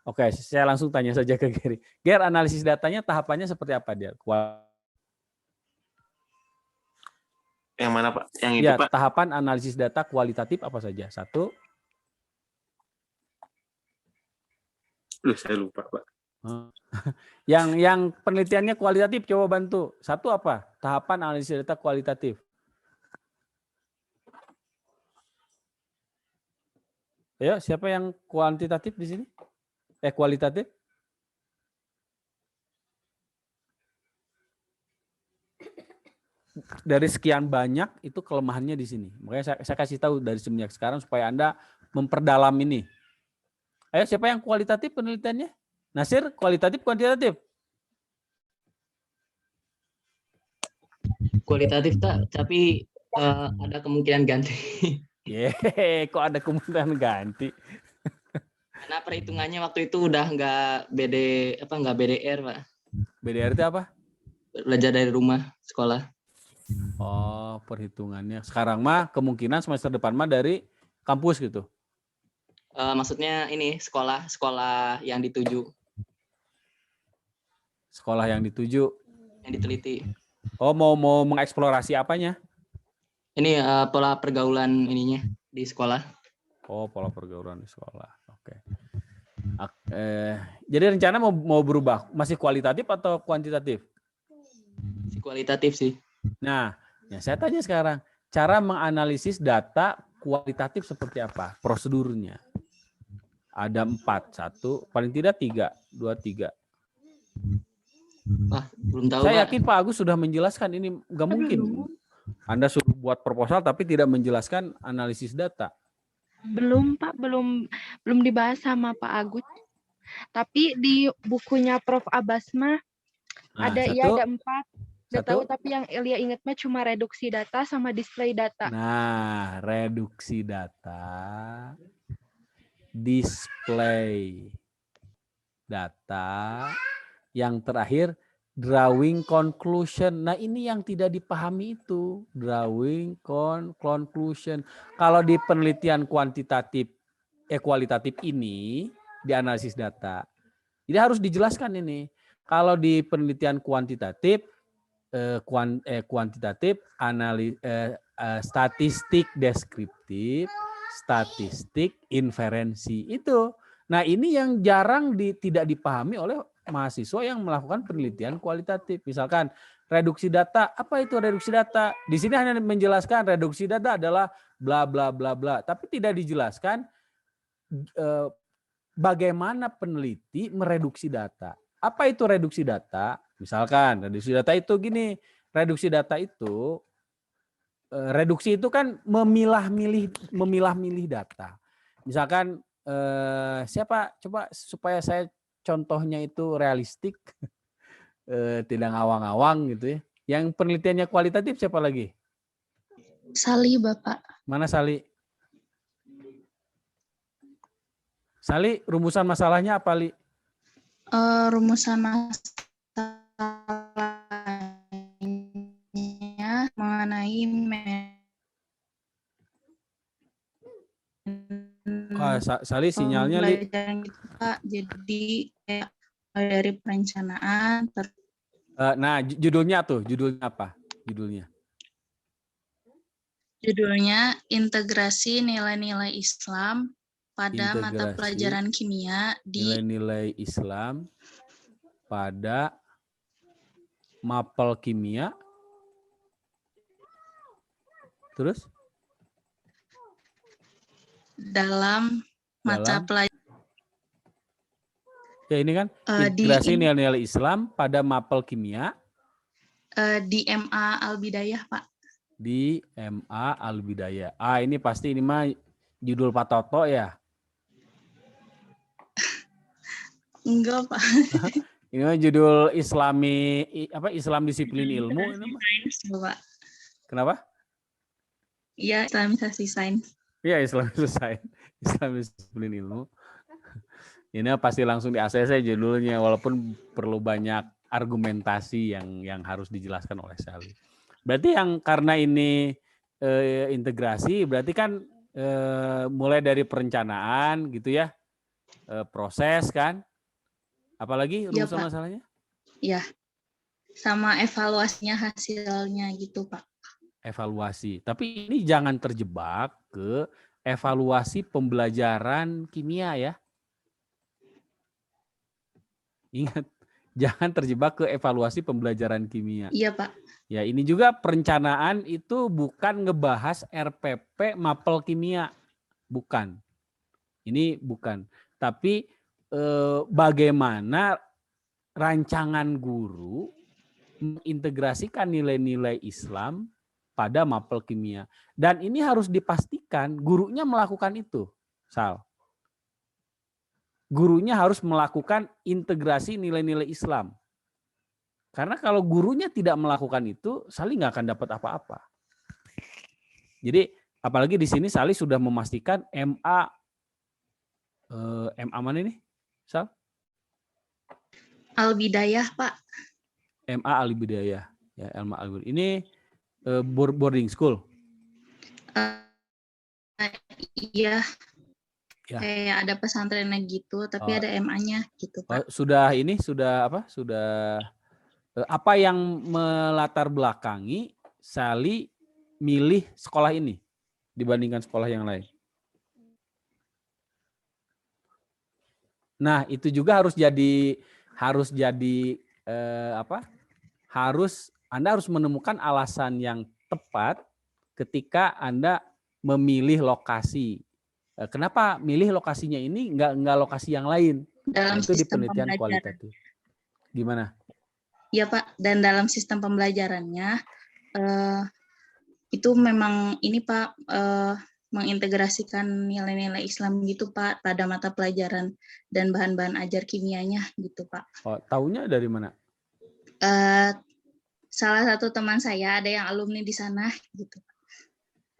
oke, saya langsung tanya saja ke Gary. Ger, analisis datanya tahapannya seperti apa dia? Yang mana, Pak? Yang itu, ya, Pak? Tahapan analisis data kualitatif apa saja? Satu. Saya lupa, Pak. Yang penelitiannya kualitatif, coba bantu. Satu apa? Tahapan analisis data kualitatif. Ayo, siapa yang kuantitatif di sini? Kualitatif? Dari sekian banyak itu kelemahannya di sini. Makanya saya kasih tahu dari semenjak sekarang supaya Anda memperdalam ini. Ayo, siapa yang kualitatif penelitiannya? Nasir, kualitatif, kuantitatif? Kualitatif, tapi ada kemungkinan ganti. Kok ada kemungkinan ganti? Karena perhitungannya waktu itu udah nggak BDR, Pak. BDR itu apa? Belajar dari rumah, sekolah. Oh, perhitungannya. Sekarang mah kemungkinan semester depan mah dari kampus gitu. Maksudnya ini sekolah yang dituju. Sekolah yang dituju. Yang diteliti. Oh, mau mengeksplorasi apanya? Ini pola pergaulan ininya di sekolah. Oh, pola pergaulan di sekolah. Oke. Jadi rencana mau berubah, masih kualitatif atau kuantitatif? Masih kualitatif sih. Nah, saya tanya sekarang, cara menganalisis data kualitatif seperti apa? Prosedurnya. Ada 4, 1, paling tidak 3, 2, 3. Wah, belum tahu. Saya yakin Pak Agus sudah menjelaskan, ini nggak mungkin. Anda suruh buat proposal tapi tidak menjelaskan analisis data. Belum, Pak, belum dibahas sama Pak Agus. Tapi di bukunya Prof. Abbas mah ada 4. Nggak tahu, tapi yang Elia ingat mah cuma reduksi data sama display data. Nah, reduksi data, display data, yang terakhir drawing conclusion. Nah, ini yang tidak dipahami itu, drawing conclusion. Kalau di penelitian kualitatif ini, di analisis data, jadi harus dijelaskan ini. Kalau di penelitian kuantitatif, statistik deskriptif, statistik inferensi itu. Nah, ini yang jarang tidak dipahami oleh mahasiswa yang melakukan penelitian kualitatif. Misalkan reduksi data, apa itu reduksi data? Di sini hanya menjelaskan reduksi data adalah bla bla bla bla, tapi tidak dijelaskan bagaimana peneliti mereduksi data. Apa itu reduksi data? Misalkan reduksi data itu gini, reduksi itu kan memilah-milih data. Misalkan siapa coba supaya saya contohnya itu realistik, tidak ngawang-ngawang gitu ya. Yang penelitiannya kualitatif siapa lagi? Sali, Bapak. Mana Sali? Sali, rumusan masalahnya apa, Li? Rumusan masalahnya mengenai Sali sinyalnya, Li. pembelajaran gitu, Pak. Jadi kayak dari perencanaan. Nah, judulnya apa? Judulnya Integrasi Nilai-Nilai Islam pada mata Integrasi pelajaran kimia di nilai-nilai Islam pada mapel kimia. Terus? dalam mata pelajaran. Ya ini kan integrasi nilai-nilai Islam pada mapel kimia. Di MA Al-Bidayah, Pak. Di MA Al-Bidayah. Ini pasti ini mah judul Pak Toto ya? Enggak, Pak. Ini mah judul Islam disiplin ilmu ini mah. Pak. Kenapa? Iya, Islamisasi sains. Iya, Islamisasi sains. Islam disiplin ilmu. Ini pasti langsung di ACC judulnya, walaupun perlu banyak argumentasi yang harus dijelaskan oleh Sali. Berarti yang karena ini integrasi, berarti kan mulai dari perencanaan gitu ya, proses kan, apalagi rumusan ya, masalahnya? Iya, sama evaluasinya hasilnya gitu Pak. Evaluasi, tapi ini jangan terjebak ke evaluasi pembelajaran kimia ya. Ingat, jangan terjebak ke evaluasi pembelajaran kimia. Iya, Pak. Ya, ini juga perencanaan itu bukan ngebahas RPP mapel kimia. Bukan. Ini bukan. Tapi bagaimana rancangan guru mengintegrasikan nilai-nilai Islam pada mapel kimia. Dan ini harus dipastikan gurunya melakukan itu, Sal. Gurunya harus melakukan integrasi nilai-nilai Islam. Karena kalau gurunya tidak melakukan itu, Sali nggak akan dapat apa-apa. Jadi apalagi di sini Sali sudah memastikan MA mana ini, Sal? Al-Bidayah, Pak. MA Al-Bidayah. Ya, MA Al-Bidayah. Ini boarding school. Iya. Ya. Kayak ada pesantrennya gitu, tapi ada MA-nya gitu, Pak. Sudah apa yang melatar belakangi Sali milih sekolah ini dibandingkan sekolah yang lain? Nah, itu juga Anda harus menemukan alasan yang tepat ketika Anda memilih lokasi. Kenapa milih lokasinya ini enggak lokasi yang lain? Dalam itu di sistem penelitian kualitatif. Gimana? Ya Pak, dan dalam sistem pembelajarannya itu memang ini Pak mengintegrasikan nilai-nilai Islam gitu Pak pada mata pelajaran dan bahan-bahan ajar kimianya gitu Pak. Oh, taunya dari mana? Salah satu teman saya ada yang alumni di sana gitu.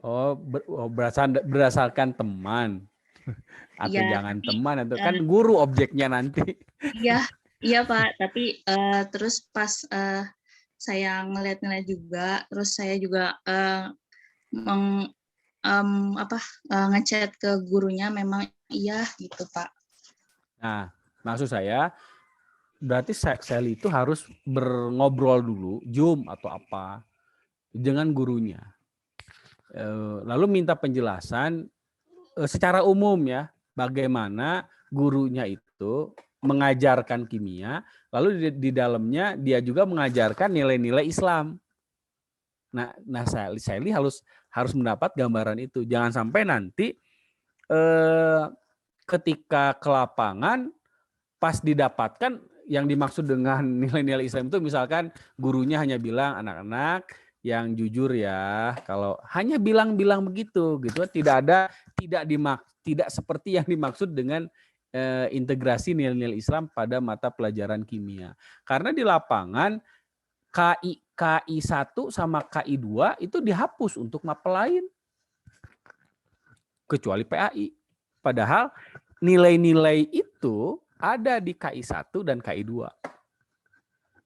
Oh, berdasarkan teman. Atau ya, jangan teman, atau kan guru objeknya nanti. Iya Pak, tapi terus pas saya ngeliat-ngeliat juga, terus saya juga ngechat ke gurunya memang iya gitu Pak. Nah, maksud saya berarti Sally itu harus ngobrol dulu, Zoom atau apa, dengan gurunya. Lalu minta penjelasan secara umum ya, bagaimana gurunya itu mengajarkan kimia, lalu di dalamnya dia juga mengajarkan nilai-nilai Islam. Nah Sally harus mendapat gambaran itu. Jangan sampai nanti ketika ke lapangan pas didapatkan yang dimaksud dengan nilai-nilai Islam itu misalkan gurunya hanya bilang anak-anak yang jujur ya, kalau hanya bilang-bilang begitu gitu, tidak seperti yang dimaksud dengan integrasi nilai-nilai Islam pada mata pelajaran kimia. Karena di lapangan KIK KI 1 sama KI 2 itu dihapus untuk mapel lain. Kecuali PAI. Padahal nilai-nilai itu ada di KI 1 dan KI 2.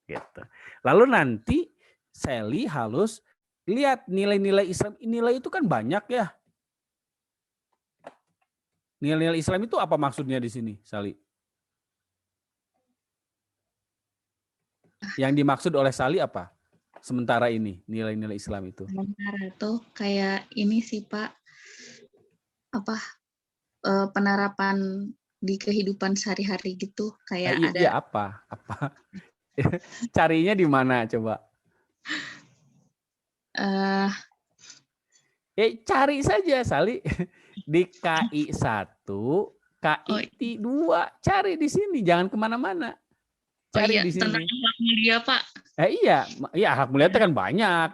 Gitu. Lalu nanti Sally harus lihat nilai-nilai Islam. Nilai itu kan banyak ya. Nilai-nilai Islam itu apa maksudnya di sini, Sally? Yang dimaksud oleh Sally apa? Sementara ini nilai-nilai Islam itu. Sementara tuh kayak ini sih Pak, apa penerapan di kehidupan sehari-hari gitu, kayak ada. Iya apa? Carinya di mana coba? Cari saja Sally di KI 1, KI 2, cari di sini, jangan kemana-mana. Cari di sini. Tentang akhlak mulia Pak. Iya, akhlak mulia itu kan banyak.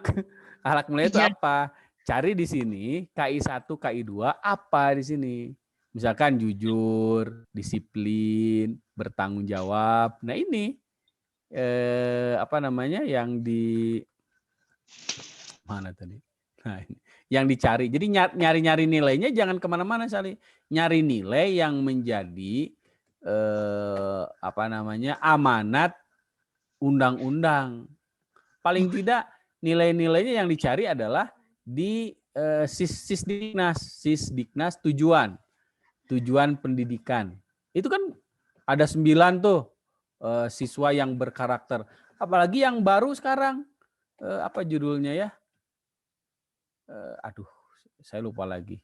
Akhlak mulia itu apa? Cari di sini KI 1, KI 2 apa di sini? Misalkan jujur, disiplin, bertanggung jawab. Nah ini yang di mana tadi? Nah, ini yang dicari. Jadi nyari-nyari nilainya jangan kemana-mana Sally. Nyari nilai yang menjadi amanat undang-undang. Paling tidak nilai-nilainya yang dicari adalah di Sisdiknas tujuan pendidikan. Itu kan ada 9 tuh siswa yang berkarakter. Apalagi yang baru sekarang apa judulnya ya? Saya lupa lagi.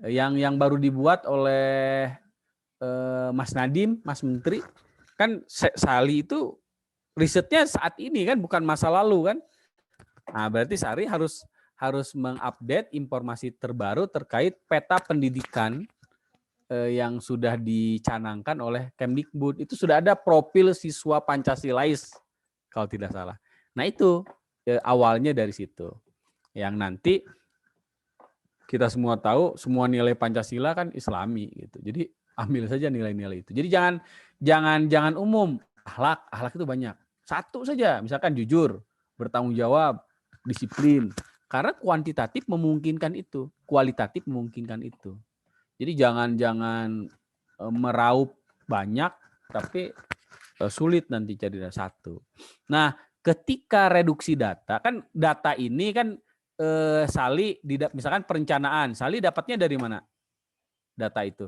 Yang baru dibuat oleh Mas Nadiem, Mas Menteri, kan Sally itu risetnya saat ini kan, bukan masa lalu kan. Nah, berarti Sari harus mengupdate informasi terbaru terkait peta pendidikan yang sudah dicanangkan oleh Kemdikbud. Itu sudah ada profil siswa Pancasilais kalau tidak salah. Nah, itu awalnya dari situ. Yang nanti kita semua tahu semua nilai Pancasila kan Islami gitu. Jadi ambil saja nilai-nilai itu. Jadi jangan umum. Akhlak itu banyak. Satu saja, misalkan jujur, bertanggung jawab, disiplin. Karena kuantitatif memungkinkan itu, kualitatif memungkinkan itu. Jadi jangan meraup banyak, tapi sulit nanti jadi satu. Nah, ketika reduksi data, kan data ini kan Sally, misalkan perencanaan, Sally dapatnya dari mana data itu?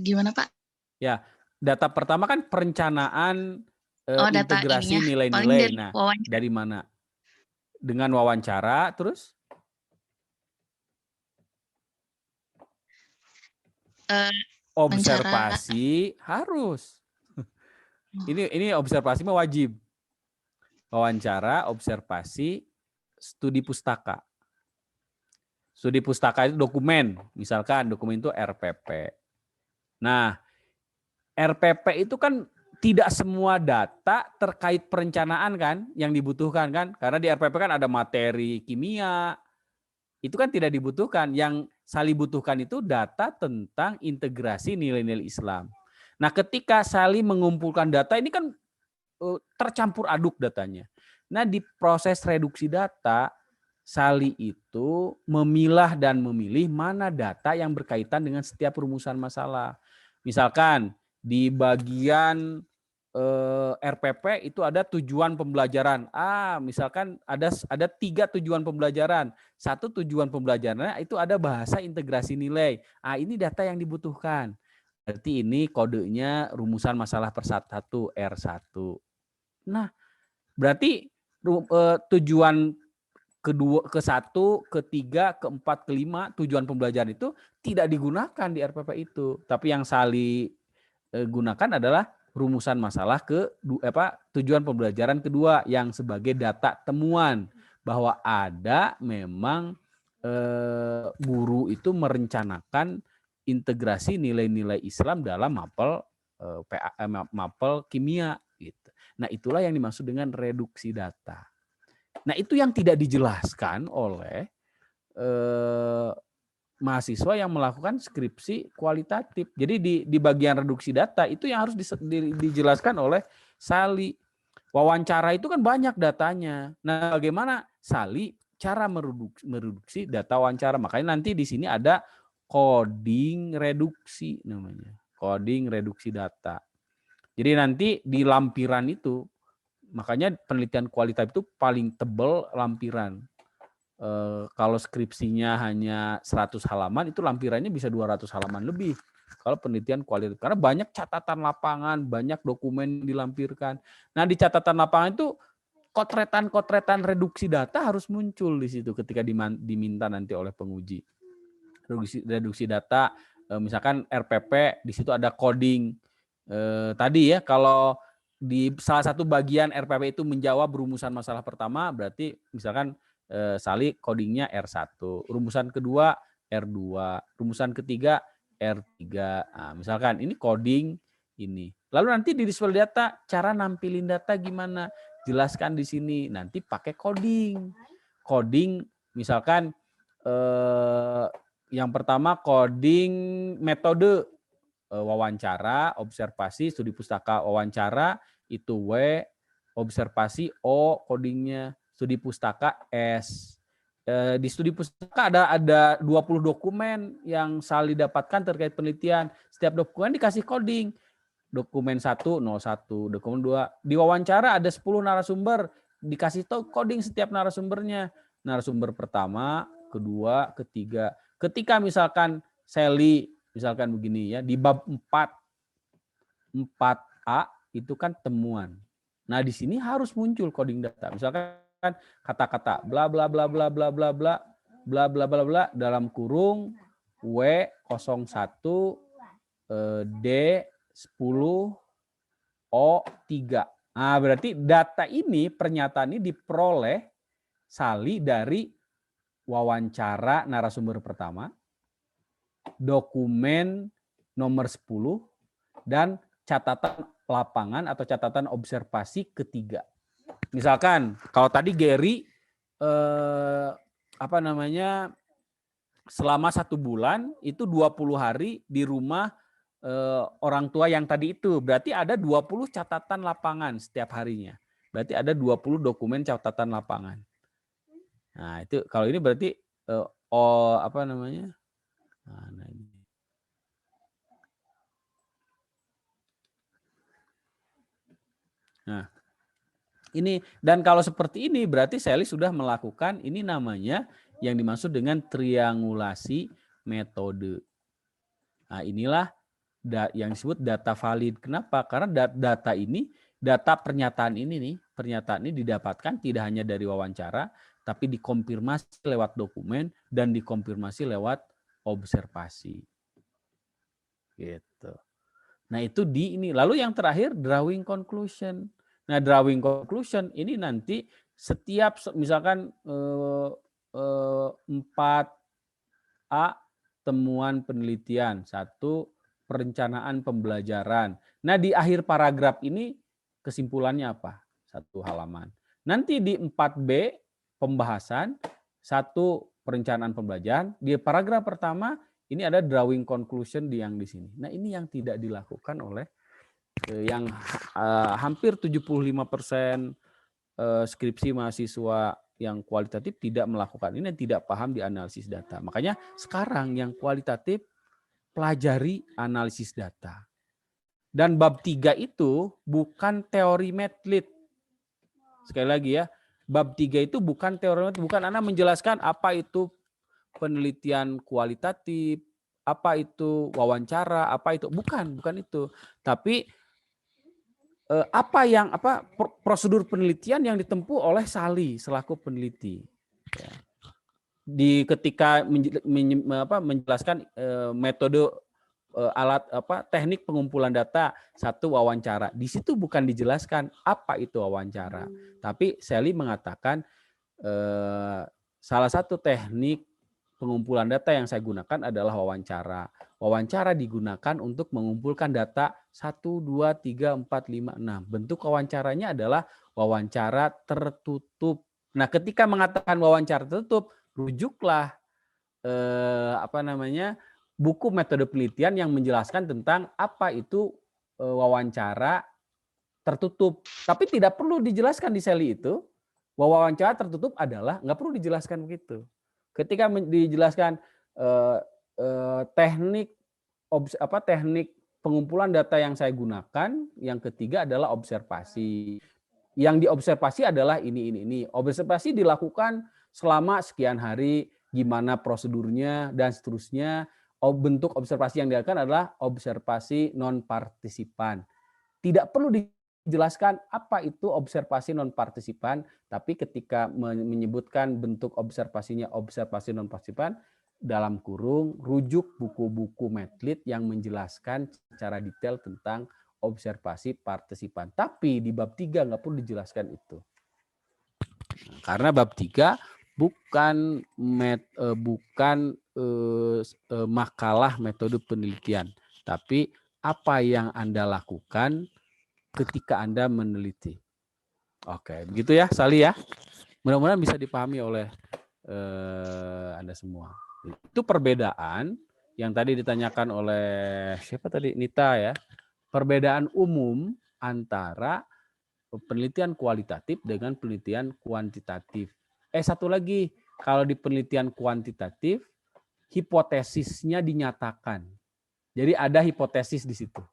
Gimana Pak? Ya, data pertama kan perencanaan integrasi ininya. nilai-nilai. Nah, dari mana? Dengan wawancara, terus? Observasi harus. Ini observasi mah wajib. Wawancara, observasi, studi pustaka. Studi pustaka itu dokumen. Misalkan dokumen itu RPP. Nah, RPP itu kan tidak semua data terkait perencanaan kan yang dibutuhkan kan. Karena di RPP kan ada materi kimia. Itu kan tidak dibutuhkan. Yang Sally butuhkan itu data tentang integrasi nilai-nilai Islam. Nah, ketika Sally mengumpulkan data ini kan tercampur aduk datanya. Nah, di proses reduksi data, Sally itu memilah dan memilih mana data yang berkaitan dengan setiap rumusan masalah. Misalkan di bagian RPP itu ada tujuan pembelajaran. Misalkan ada 3 tujuan pembelajaran. 1 tujuan pembelajarannya itu ada bahasa integrasi nilai. Ini data yang dibutuhkan. Berarti ini kodenya rumusan masalah persat 1 R1. Nah, berarti tujuan ke-1, ke-3, ke-4, ke-5 tujuan pembelajaran itu tidak digunakan di RPP itu. Tapi yang Sally gunakan adalah rumusan masalah tujuan pembelajaran kedua yang sebagai data temuan bahwa ada memang guru itu merencanakan integrasi nilai-nilai Islam dalam mapel kimia gitu. Nah, itulah yang dimaksud dengan reduksi data. Nah, itu yang tidak dijelaskan oleh mahasiswa yang melakukan skripsi kualitatif. Jadi di bagian reduksi data itu yang harus dijelaskan oleh Sally. Wawancara itu kan banyak datanya. Nah, bagaimana Sally cara mereduksi data wawancara? Makanya nanti di sini ada coding reduksi namanya. Coding reduksi data. Jadi nanti di lampiran itu, makanya penelitian kualitatif itu paling tebal lampiran. Kalau skripsinya hanya 100 halaman, itu lampirannya bisa 200 halaman lebih. Kalau penelitian kualitatif, karena banyak catatan lapangan, banyak dokumen dilampirkan. Nah, di catatan lapangan itu kotretan-kotretan reduksi data harus muncul di situ ketika diminta nanti oleh penguji. Reduksi data, misalkan RPP, di situ ada coding. Tadi ya, kalau di salah satu bagian RPP itu menjawab rumusan masalah pertama, berarti misalkan Sally codingnya R1, rumusan kedua R2, rumusan ketiga R3. Nah, misalkan ini coding ini. Lalu nanti di display data, cara nampilin data gimana? Jelaskan di sini. Nanti pakai coding. Coding misalkan yang pertama coding metode wawancara, observasi, studi pustaka, wawancara itu W, observasi O codingnya, studi pustaka S. Di studi pustaka ada 20 dokumen yang Sally dapatkan terkait penelitian. Setiap dokumen dikasih coding. Dokumen 1, 01, dokumen 2. Di wawancara ada 10 narasumber, dikasih tahu coding setiap narasumbernya. Narasumber pertama, kedua, ketiga. Ketika misalkan Sally, misalkan begini ya, di bab 4A itu kan temuan. Nah, di sini harus muncul coding data. Misalkan kata-kata bla bla bla bla bla bla bla bla bla bla bla dalam kurung W01 D10 O3. Nah, berarti data ini, pernyataan ini diperoleh Sally dari wawancara narasumber pertama, dokumen nomor 10, dan catatan lapangan atau catatan observasi ketiga. Misalkan kalau tadi Gary selama 1 bulan itu 20 hari di rumah orang tua yang tadi itu, berarti ada 20 catatan lapangan setiap harinya. Berarti ada 20 dokumen catatan lapangan. Nah, itu kalau ini berarti Nah, ini, dan kalau seperti ini berarti Sally sudah melakukan, ini namanya yang dimaksud dengan triangulasi metode. Nah, inilah yang disebut data valid. Kenapa? Karena data pernyataan ini didapatkan tidak hanya dari wawancara, tapi dikonfirmasi lewat dokumen dan dikonfirmasi lewat observasi. Gitu. Nah, itu di ini. Lalu yang terakhir drawing conclusion. Nah, drawing conclusion ini nanti setiap misalkan 4A temuan penelitian, 1 perencanaan pembelajaran. Nah, di akhir paragraf ini kesimpulannya apa? 1 halaman. Nanti di 4B pembahasan, 1 perencanaan pembelajaran. Di paragraf pertama ini ada drawing conclusion yang di sini. Nah, ini yang tidak dilakukan oleh yang hampir 75% skripsi mahasiswa yang kualitatif tidak melakukan ini, dan tidak paham di analisis data. Makanya sekarang yang kualitatif pelajari analisis data. Dan bab 3 itu bukan teori medlit. Sekali lagi ya, bab 3 itu bukan teori medlit, bukan Anda menjelaskan apa itu penelitian kualitatif, apa itu wawancara, apa itu, bukan itu. Tapi prosedur penelitian yang ditempuh oleh Sally selaku peneliti. Ya. Ketika menjelaskan metode teknik pengumpulan data, 1 wawancara. Di situ bukan dijelaskan apa itu wawancara, tapi Sally mengatakan salah satu teknik pengumpulan data yang saya gunakan adalah wawancara. Wawancara digunakan untuk mengumpulkan data 1, 2, 3, 4, 5, 6. Bentuk wawancaranya adalah wawancara tertutup. Nah, ketika mengatakan wawancara tertutup, rujuklah buku metode penelitian yang menjelaskan tentang apa itu wawancara tertutup. Tapi tidak perlu dijelaskan di Sally itu, wawancara tertutup adalah nggak perlu dijelaskan begitu. Ketika dijelaskan teknik teknik pengumpulan data yang saya gunakan, yang ketiga adalah observasi. Yang diobservasi adalah ini. Observasi dilakukan selama sekian hari, gimana prosedurnya dan seterusnya. Bentuk observasi yang dilakukan adalah observasi non partisipan. Tidak perlu dijelaskan apa itu observasi non partisipan, tapi ketika menyebutkan bentuk observasinya observasi non partisipan, dalam kurung rujuk buku-buku Medlit yang menjelaskan secara detail tentang observasi partisipan. Tapi di bab 3 nggak perlu dijelaskan itu. Nah, karena bab 3 bukan makalah metode penelitian, tapi apa yang Anda lakukan ketika Anda meneliti. Oke, begitu ya, Sally ya. Mudah-mudahan bisa dipahami oleh Anda semua. Itu perbedaan yang tadi ditanyakan oleh siapa tadi? Nita ya. Perbedaan umum antara penelitian kualitatif dengan penelitian kuantitatif. Satu lagi, kalau di penelitian kuantitatif, hipotesisnya dinyatakan. Jadi ada hipotesis di situ.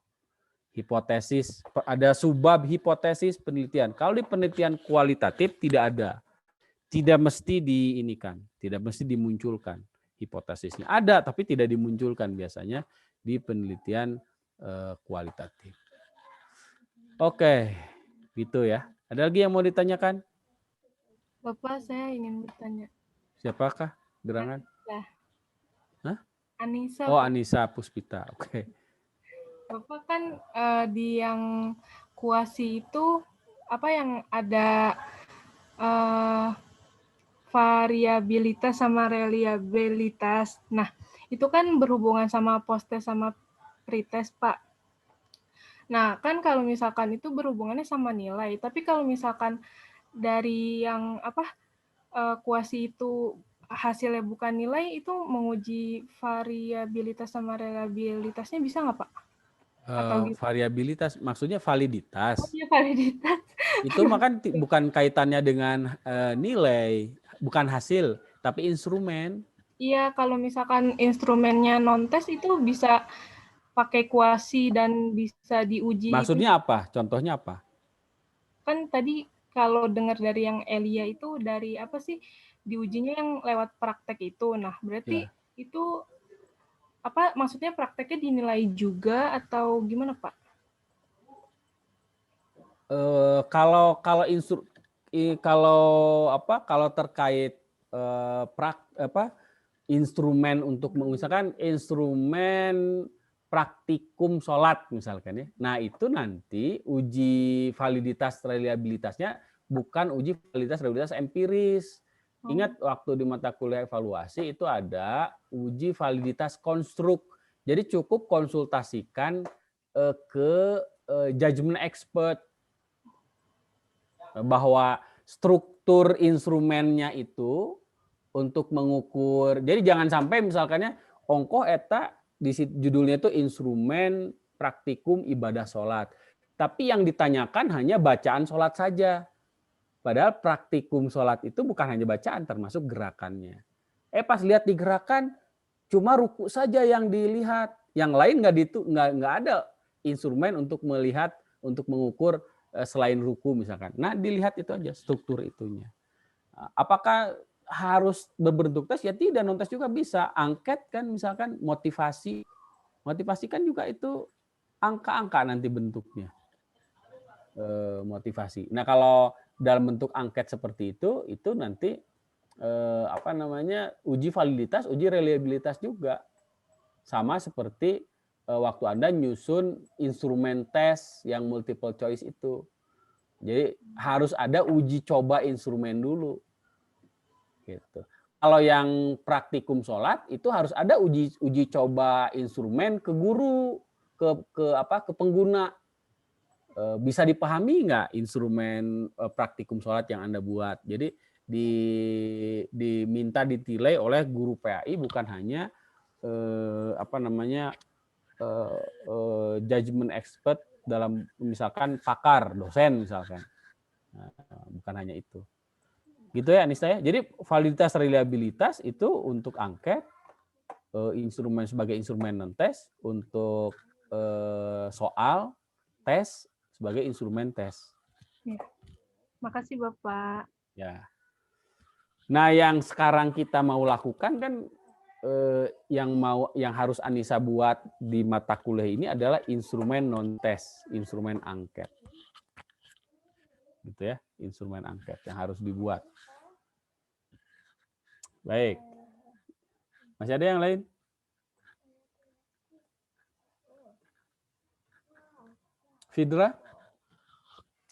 Hipotesis, ada subbab hipotesis penelitian. Kalau di penelitian kualitatif tidak ada. Tidak mesti diinikan, tidak mesti dimunculkan hipotesisnya. Ada tapi tidak dimunculkan biasanya di penelitian kualitatif. Oke, gitu ya. Ada lagi yang mau ditanyakan? Bapak, saya ingin bertanya. Siapakah gerangan? Hah? Anissa. Oh, Anissa Puspita. Oke. Bapak kan di yang kuasi itu apa yang ada variabilitas sama reliabilitas. Nah, itu kan berhubungan sama post-test sama pretest, Pak. Nah, kan kalau misalkan itu berhubungannya sama nilai, tapi kalau misalkan dari yang kuasi itu hasilnya bukan nilai, itu menguji variabilitas sama reliabilitasnya bisa nggak, Pak? Variabilitas maksudnya validitas. Oh iya, validitas. Itu makan bukan kaitannya dengan nilai, bukan hasil, tapi instrumen. Iya, kalau misalkan instrumennya non-tes itu bisa pakai kuasi dan bisa diuji. Maksudnya apa? Contohnya apa? Kan tadi kalau dengar dari yang Elia itu dari apa sih? Diujinya yang lewat praktek itu. Nah, berarti itu apa maksudnya prakteknya dinilai juga atau gimana, Pak? Kalau terkait instrumen untuk misalkan instrumen praktikum sholat misalkan ya. Nah itu nanti uji validitas reliabilitasnya bukan uji validitas empiris. Ingat waktu di mata kuliah evaluasi itu ada uji validitas konstruk. Jadi cukup konsultasikan ke judgment expert bahwa struktur instrumennya itu untuk mengukur. Jadi jangan sampai misalkannya ongkoh eta di judulnya itu instrumen praktikum ibadah sholat. Tapi yang ditanyakan hanya bacaan sholat saja. Padahal praktikum sholat itu bukan hanya bacaan, termasuk gerakannya. Pas lihat di gerakan, cuma ruku saja yang dilihat. Yang lain nggak ada instrumen untuk melihat, untuk mengukur selain ruku misalkan. Nah dilihat itu aja struktur itunya. Apakah harus berbentuk tes? Ya tidak, non tes juga bisa. Angket kan misalkan motivasi. Motivasi kan juga itu angka-angka nanti bentuknya. Motivasi. Nah kalau dalam bentuk angket seperti itu nanti uji validitas, uji reliabilitas juga. Sama seperti waktu Anda nyusun instrumen tes yang multiple choice itu. Jadi harus ada uji coba instrumen dulu. Gitu. Kalau yang praktikum sholat itu harus ada uji coba instrumen ke guru, ke pengguna. Bisa dipahami nggak instrumen praktikum sholat yang Anda buat? Jadi diminta ditilai oleh guru PAI bukan hanya judgment expert dalam misalkan pakar, dosen misalkan. Nah, bukan hanya itu. Gitu ya Anissa ya. Jadi validitas reliabilitas itu untuk angket, instrumen sebagai instrumen non-tes, untuk soal, tes sebagai instrumen tes. Ya. Makasih Bapak. Ya. Nah, yang sekarang kita mau lakukan kan yang harus Anissa buat di mata kuliah ini adalah instrumen non-tes, instrumen angket. Gitu ya, instrumen angket yang harus dibuat. Baik. Masih ada yang lain? Fidra?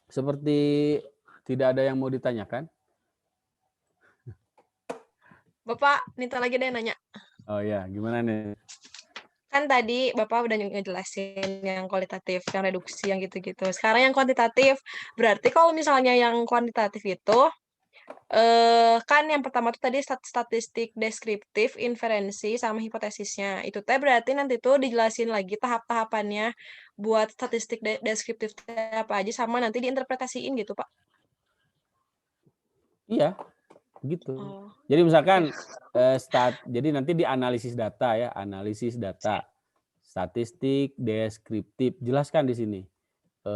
Seperti tidak ada yang mau ditanyakan? Bapak, Nita lagi deh nanya. Oh ya, gimana nih? Kan tadi Bapak udah ngejelasin yang kualitatif, yang reduksi, yang gitu-gitu. Sekarang yang kuantitatif. Berarti kalau misalnya yang kuantitatif itu, kan yang pertama tuh tadi statistik deskriptif, inferensi, sama hipotesisnya. Itu teh berarti nanti tuh dijelasin lagi tahap-tahapannya buat statistik deskriptif apa aja, sama nanti diinterpretasiin gitu, Pak. Iya, gitu. Oh. Jadi misalkan jadi nanti di analisis data ya, analisis data, statistik deskriptif, jelaskan di sini.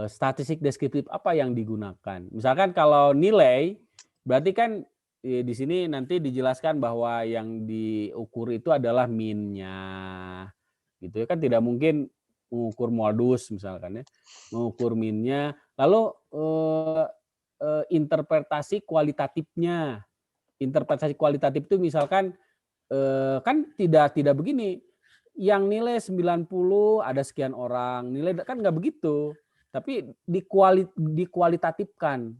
Statistik deskriptif apa yang digunakan? Misalkan kalau nilai, berarti kan di sini nanti dijelaskan bahwa yang diukur itu adalah min-nya, gitu ya kan, tidak mungkin mengukur modus misalkan ya, mengukur min-nya. Lalu interpretasi kualitatifnya. Interpretasi kualitatif itu misalkan kan tidak begini. Yang nilai 90 ada sekian orang, nilai kan nggak begitu. Tapi dikualitatifkan.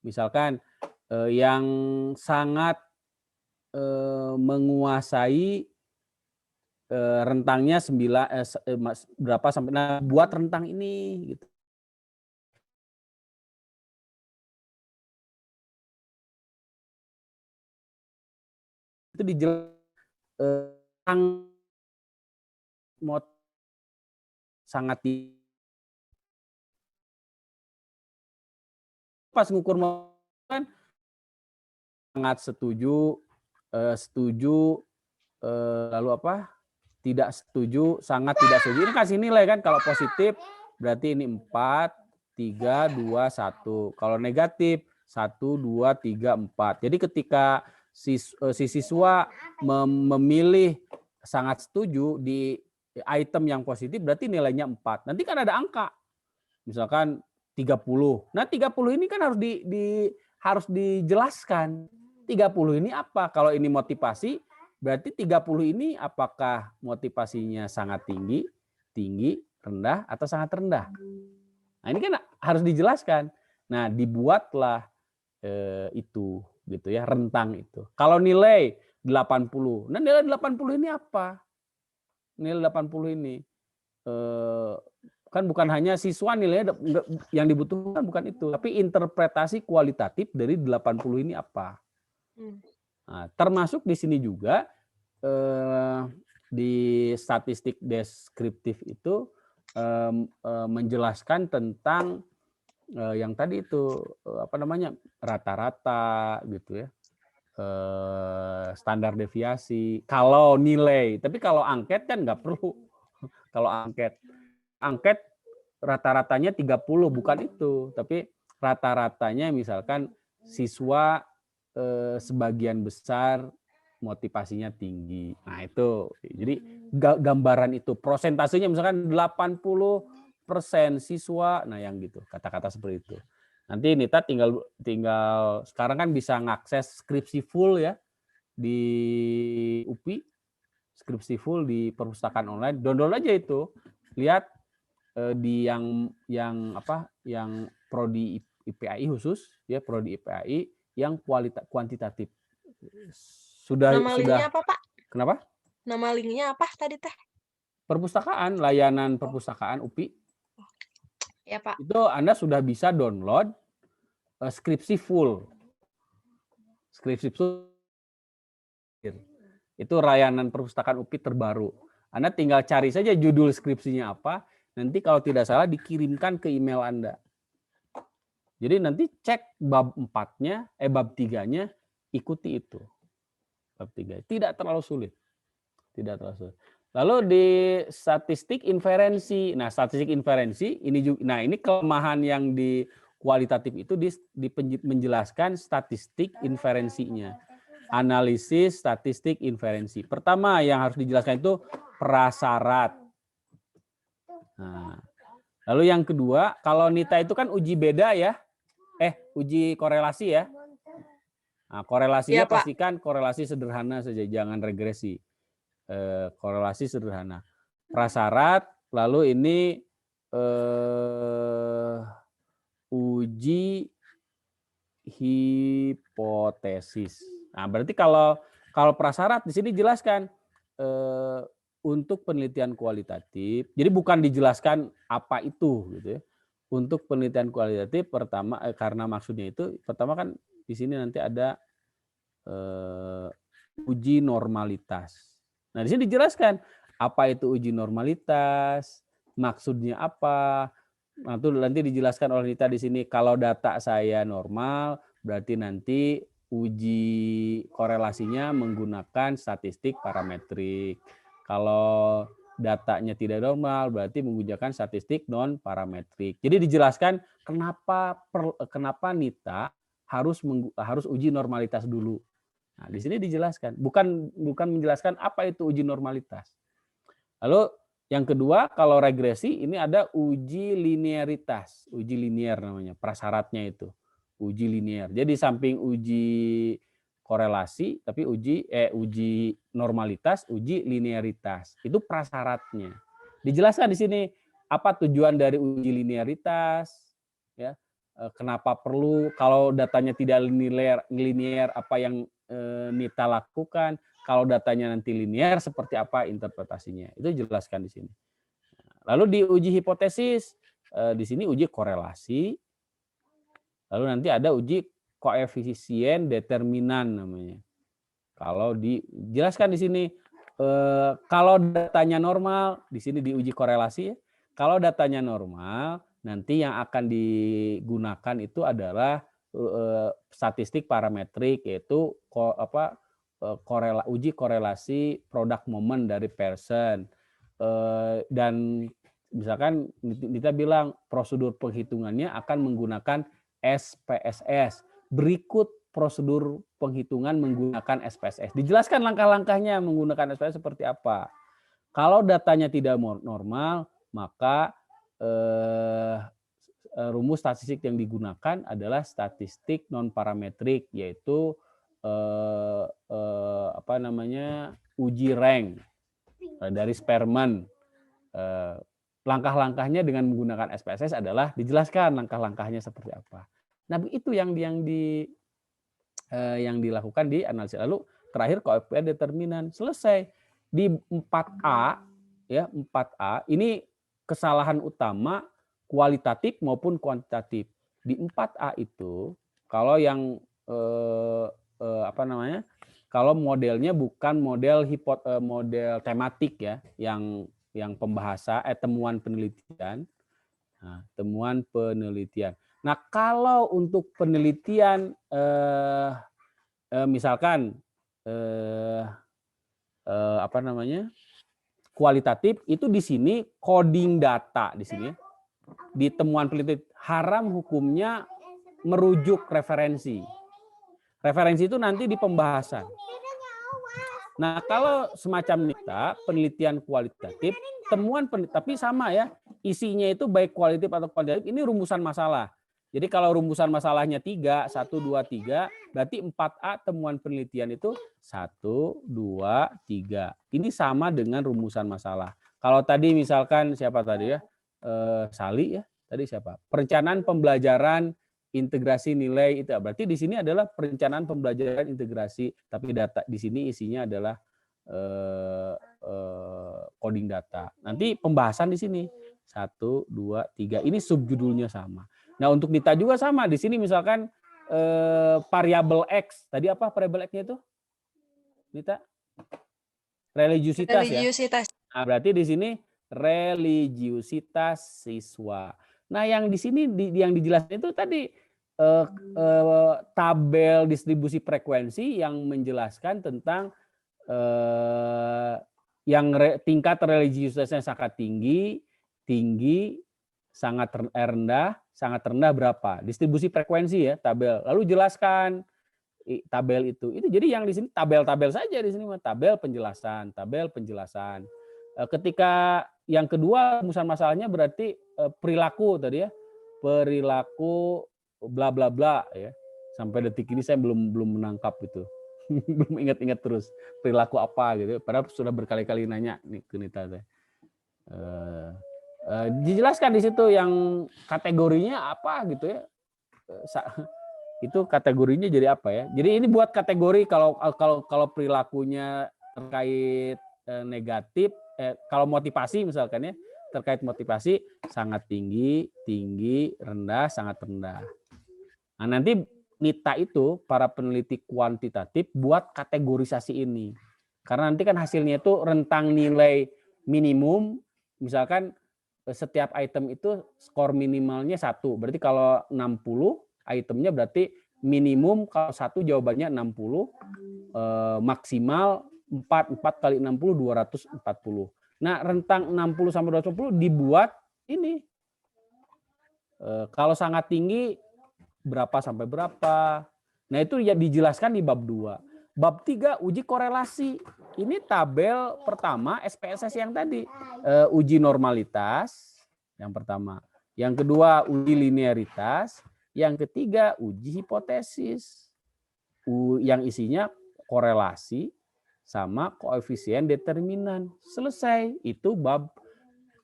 Misalkan yang sangat menguasai rentangnya 9 berapa sampai, nah buat rentang ini gitu. Itu dijelaskan sangat pas ngukur kan sangat setuju, lalu apa? Tidak setuju, sangat tidak setuju. Ini kasih nilai kan, kalau positif berarti ini 4, 3, 2, 1. Kalau negatif 1, 2, 3, 4. Jadi ketika si siswa memilih sangat setuju di item yang positif berarti nilainya 4. Nanti kan ada angka. Misalkan 30. Nah, 30 ini kan harus dijelaskan. 30 ini apa? Kalau ini motivasi, berarti 30 ini apakah motivasinya sangat tinggi, rendah, atau sangat rendah? Nah, ini kan harus dijelaskan. Nah, dibuatlah itu gitu ya, rentang itu. Kalau nilai 80. Nah, nilai 80 ini apa? Nilai 80 ini kan bukan hanya siswa nilainya yang dibutuhkan, bukan itu, tapi interpretasi kualitatif dari 80 ini apa. Nah, termasuk di sini juga di statistik deskriptif itu menjelaskan tentang yang tadi itu apa namanya, rata-rata gitu ya, standar deviasi kalau nilai. Tapi kalau angket kan nggak perlu. Kalau angket rata-ratanya 30, bukan itu, tapi rata-ratanya misalkan siswa sebagian besar motivasinya tinggi. Nah, itu. Jadi gambaran itu, prosentasenya misalkan 80% siswa, nah yang gitu, kata-kata seperti itu. Nanti Nita tinggal sekarang kan bisa ngakses skripsi full ya di UPI, skripsi full di perpustakaan online. Download aja itu. Lihat di yang prodi IPAI khusus ya, prodi IPAI yang kuantitatif. Nama linknya apa, Pak? Kenapa? Nama linknya apa tadi teh? Perpustakaan, layanan perpustakaan UPI. Ya, Pak. Itu Anda sudah bisa download skripsi full. Skripsi full. Itu layanan perpustakaan UPI terbaru. Anda tinggal cari saja judul skripsinya apa, nanti kalau tidak salah dikirimkan ke email Anda. Jadi nanti cek bab 4-nya, bab 3-nya, ikuti itu. Bab 3. Tidak terlalu sulit. Tidak terlalu sulit. Lalu di statistik inferensi. Nah, statistik inferensi ini juga, nah ini kelemahan yang di kualitatif itu menjelaskan statistik inferensinya. Analisis statistik inferensi. Pertama yang harus dijelaskan itu prasyarat. Nah, lalu yang kedua, kalau NITA itu kan uji beda ya. Uji korelasi ya. Nah, korelasinya Iya, Pak. pastikan korelasi sederhana saja, jangan regresi. Korelasi sederhana. Prasyarat, lalu ini uji hipotesis. Nah, berarti kalau prasyarat di sini jelaskan untuk penelitian kualitatif. Jadi bukan dijelaskan apa itu gitu ya. Untuk penelitian kualitatif pertama karena maksudnya itu pertama kan di sini nanti ada uji normalitas. Nah, di sini dijelaskan apa itu uji normalitas, maksudnya apa. Nah, itu nanti dijelaskan oleh Nita di sini. Kalau data saya normal, berarti nanti uji korelasinya menggunakan statistik parametrik. Kalau datanya tidak normal, berarti menggunakan statistik non parametrik. Jadi dijelaskan kenapa Nita harus uji normalitas dulu. Nah, di sini dijelaskan, bukan menjelaskan apa itu uji normalitas. Lalu yang kedua, kalau regresi ini ada uji linearitas, uji linear namanya, prasyaratnya itu, uji linear. Jadi samping uji korelasi, tapi uji normalitas, uji linearitas. Itu prasyaratnya. Dijelaskan di sini apa tujuan dari uji linearitas, ya. Kenapa perlu, kalau datanya tidak linear apa yang Nita lakukan, kalau datanya nanti linear seperti apa interpretasinya. Itu jelaskan di sini. Lalu di uji hipotesis, di sini uji korelasi. Lalu nanti ada uji koefisien determinan namanya. Kalau dijelaskan di sini, kalau datanya normal, di sini diuji korelasi ya. Kalau datanya normal, nanti yang akan digunakan itu adalah statistik parametrik, yaitu uji korelasi product moment dari Pearson. Dan misalkan kita bilang prosedur penghitungannya akan menggunakan SPSS. Berikut prosedur penghitungan menggunakan SPSS. Dijelaskan langkah-langkahnya menggunakan SPSS seperti apa. Kalau datanya tidak normal, maka rumus statistik yang digunakan adalah statistik non parametrik, yaitu uji rank dari Spearman. Langkah-langkahnya dengan menggunakan SPSS adalah dijelaskan langkah-langkahnya seperti apa. Nah, itu yang dilakukan di analisis. Lalu terakhir koefisien determinan. Selesai. Di 4A ya, 4A ini kesalahan utama kualitatif maupun kuantitatif. Di 4A itu kalau yang kalau modelnya bukan model tematik ya, yang pembahasa temuan penelitian. Nah, temuan penelitian. Nah, kalau untuk penelitian misalkan kualitatif itu di sini coding data di sini. Di temuan penelitian haram hukumnya merujuk referensi. Referensi itu nanti di pembahasan. Nah, kalau semacam NITA, penelitian kualitatif, tapi sama ya, isinya itu baik kualitatif atau kuantitatif, ini rumusan masalah. Jadi kalau rumusan masalahnya 3, 1, 2, 3, berarti 4A temuan penelitian itu 1, 2, 3. Ini sama dengan rumusan masalah. Kalau tadi misalkan siapa tadi ya? Sali ya, tadi siapa? Perencanaan pembelajaran integrasi nilai itu berarti di sini adalah perencanaan pembelajaran integrasi, tapi data di sini isinya adalah coding data. Nanti pembahasan di sini 1, 2, 3. Ini subjudulnya sama. Nah, untuk NITA juga sama. Di sini misalkan variabel X. Tadi apa variabel X-nya itu? NITA? Religiusitas ya. Nah, berarti di sini religiusitas siswa. Nah, yang di sini yang dijelaskan itu tadi tabel distribusi frekuensi yang menjelaskan tentang yang tingkat religiusitasnya sangat tinggi, sangat rendah berapa? Distribusi frekuensi ya, tabel. Lalu jelaskan tabel itu. Itu jadi yang di sini tabel-tabel saja di sini, tabel penjelasan. Ketika yang kedua rumusan masalahnya berarti perilaku tadi ya. Perilaku bla bla bla ya. Sampai detik ini saya belum menangkap itu. Belum ingat-ingat terus perilaku apa gitu. Padahal sudah berkali-kali nanya nih ke Nita. Dijelaskan di situ yang kategorinya apa gitu ya. Itu kategorinya jadi apa ya? Jadi ini buat kategori kalau perilakunya terkait negatif, kalau motivasi misalkan ya, terkait motivasi sangat tinggi, rendah, sangat rendah. Nah, nanti Nita itu para peneliti kuantitatif buat kategorisasi ini. Karena nanti kan hasilnya itu rentang nilai minimum, misalkan setiap item itu skor minimalnya 1. Berarti kalau 60 itemnya berarti minimum kalau 1 jawabannya 60, maksimal 4 kali 60 240. Nah, rentang 60 sampai 240 dibuat ini. Kalau sangat tinggi berapa sampai berapa. Nah, itu ya dijelaskan di bab 2. Bab 3 uji korelasi. Ini tabel pertama SPSS yang tadi. Uji normalitas yang pertama. Yang kedua uji linearitas. Yang ketiga uji hipotesis. Yang isinya korelasi sama koefisien determinan. Selesai. Itu bab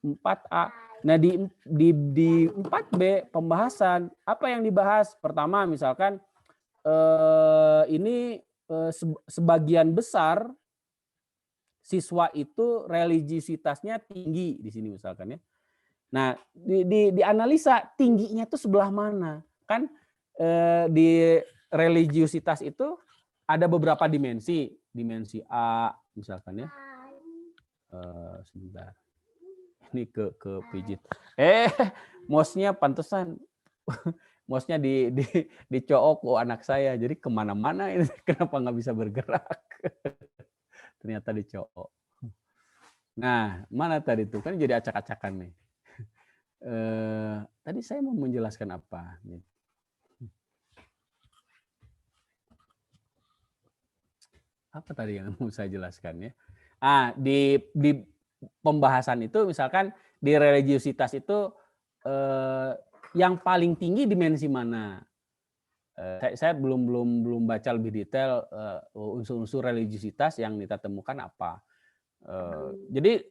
4A. Nah, di 4B pembahasan, apa yang dibahas? Pertama misalkan ini sebagian besar siswa itu religiusitasnya tinggi di sini misalkan ya. Nah, dianalisa tingginya itu sebelah mana? Kan di religiusitas itu ada beberapa dimensi. Dimensi A misalkan ya. Sebentar. Ini ke pijit. Mouse-nya pantesan. Mouse-nya dicook anak saya. Jadi kemana-mana ini. Kenapa nggak bisa bergerak? Ternyata dicook. Nah, mana tadi tuh? Kan jadi acak-acakan nih. Tadi saya mau menjelaskan apa? Apa tadi yang mau saya jelaskan ya? Di pembahasan itu misalkan di religiusitas itu yang paling tinggi dimensi mana? Saya belum baca lebih detail unsur-unsur religiusitas yang kita temukan apa. Jadi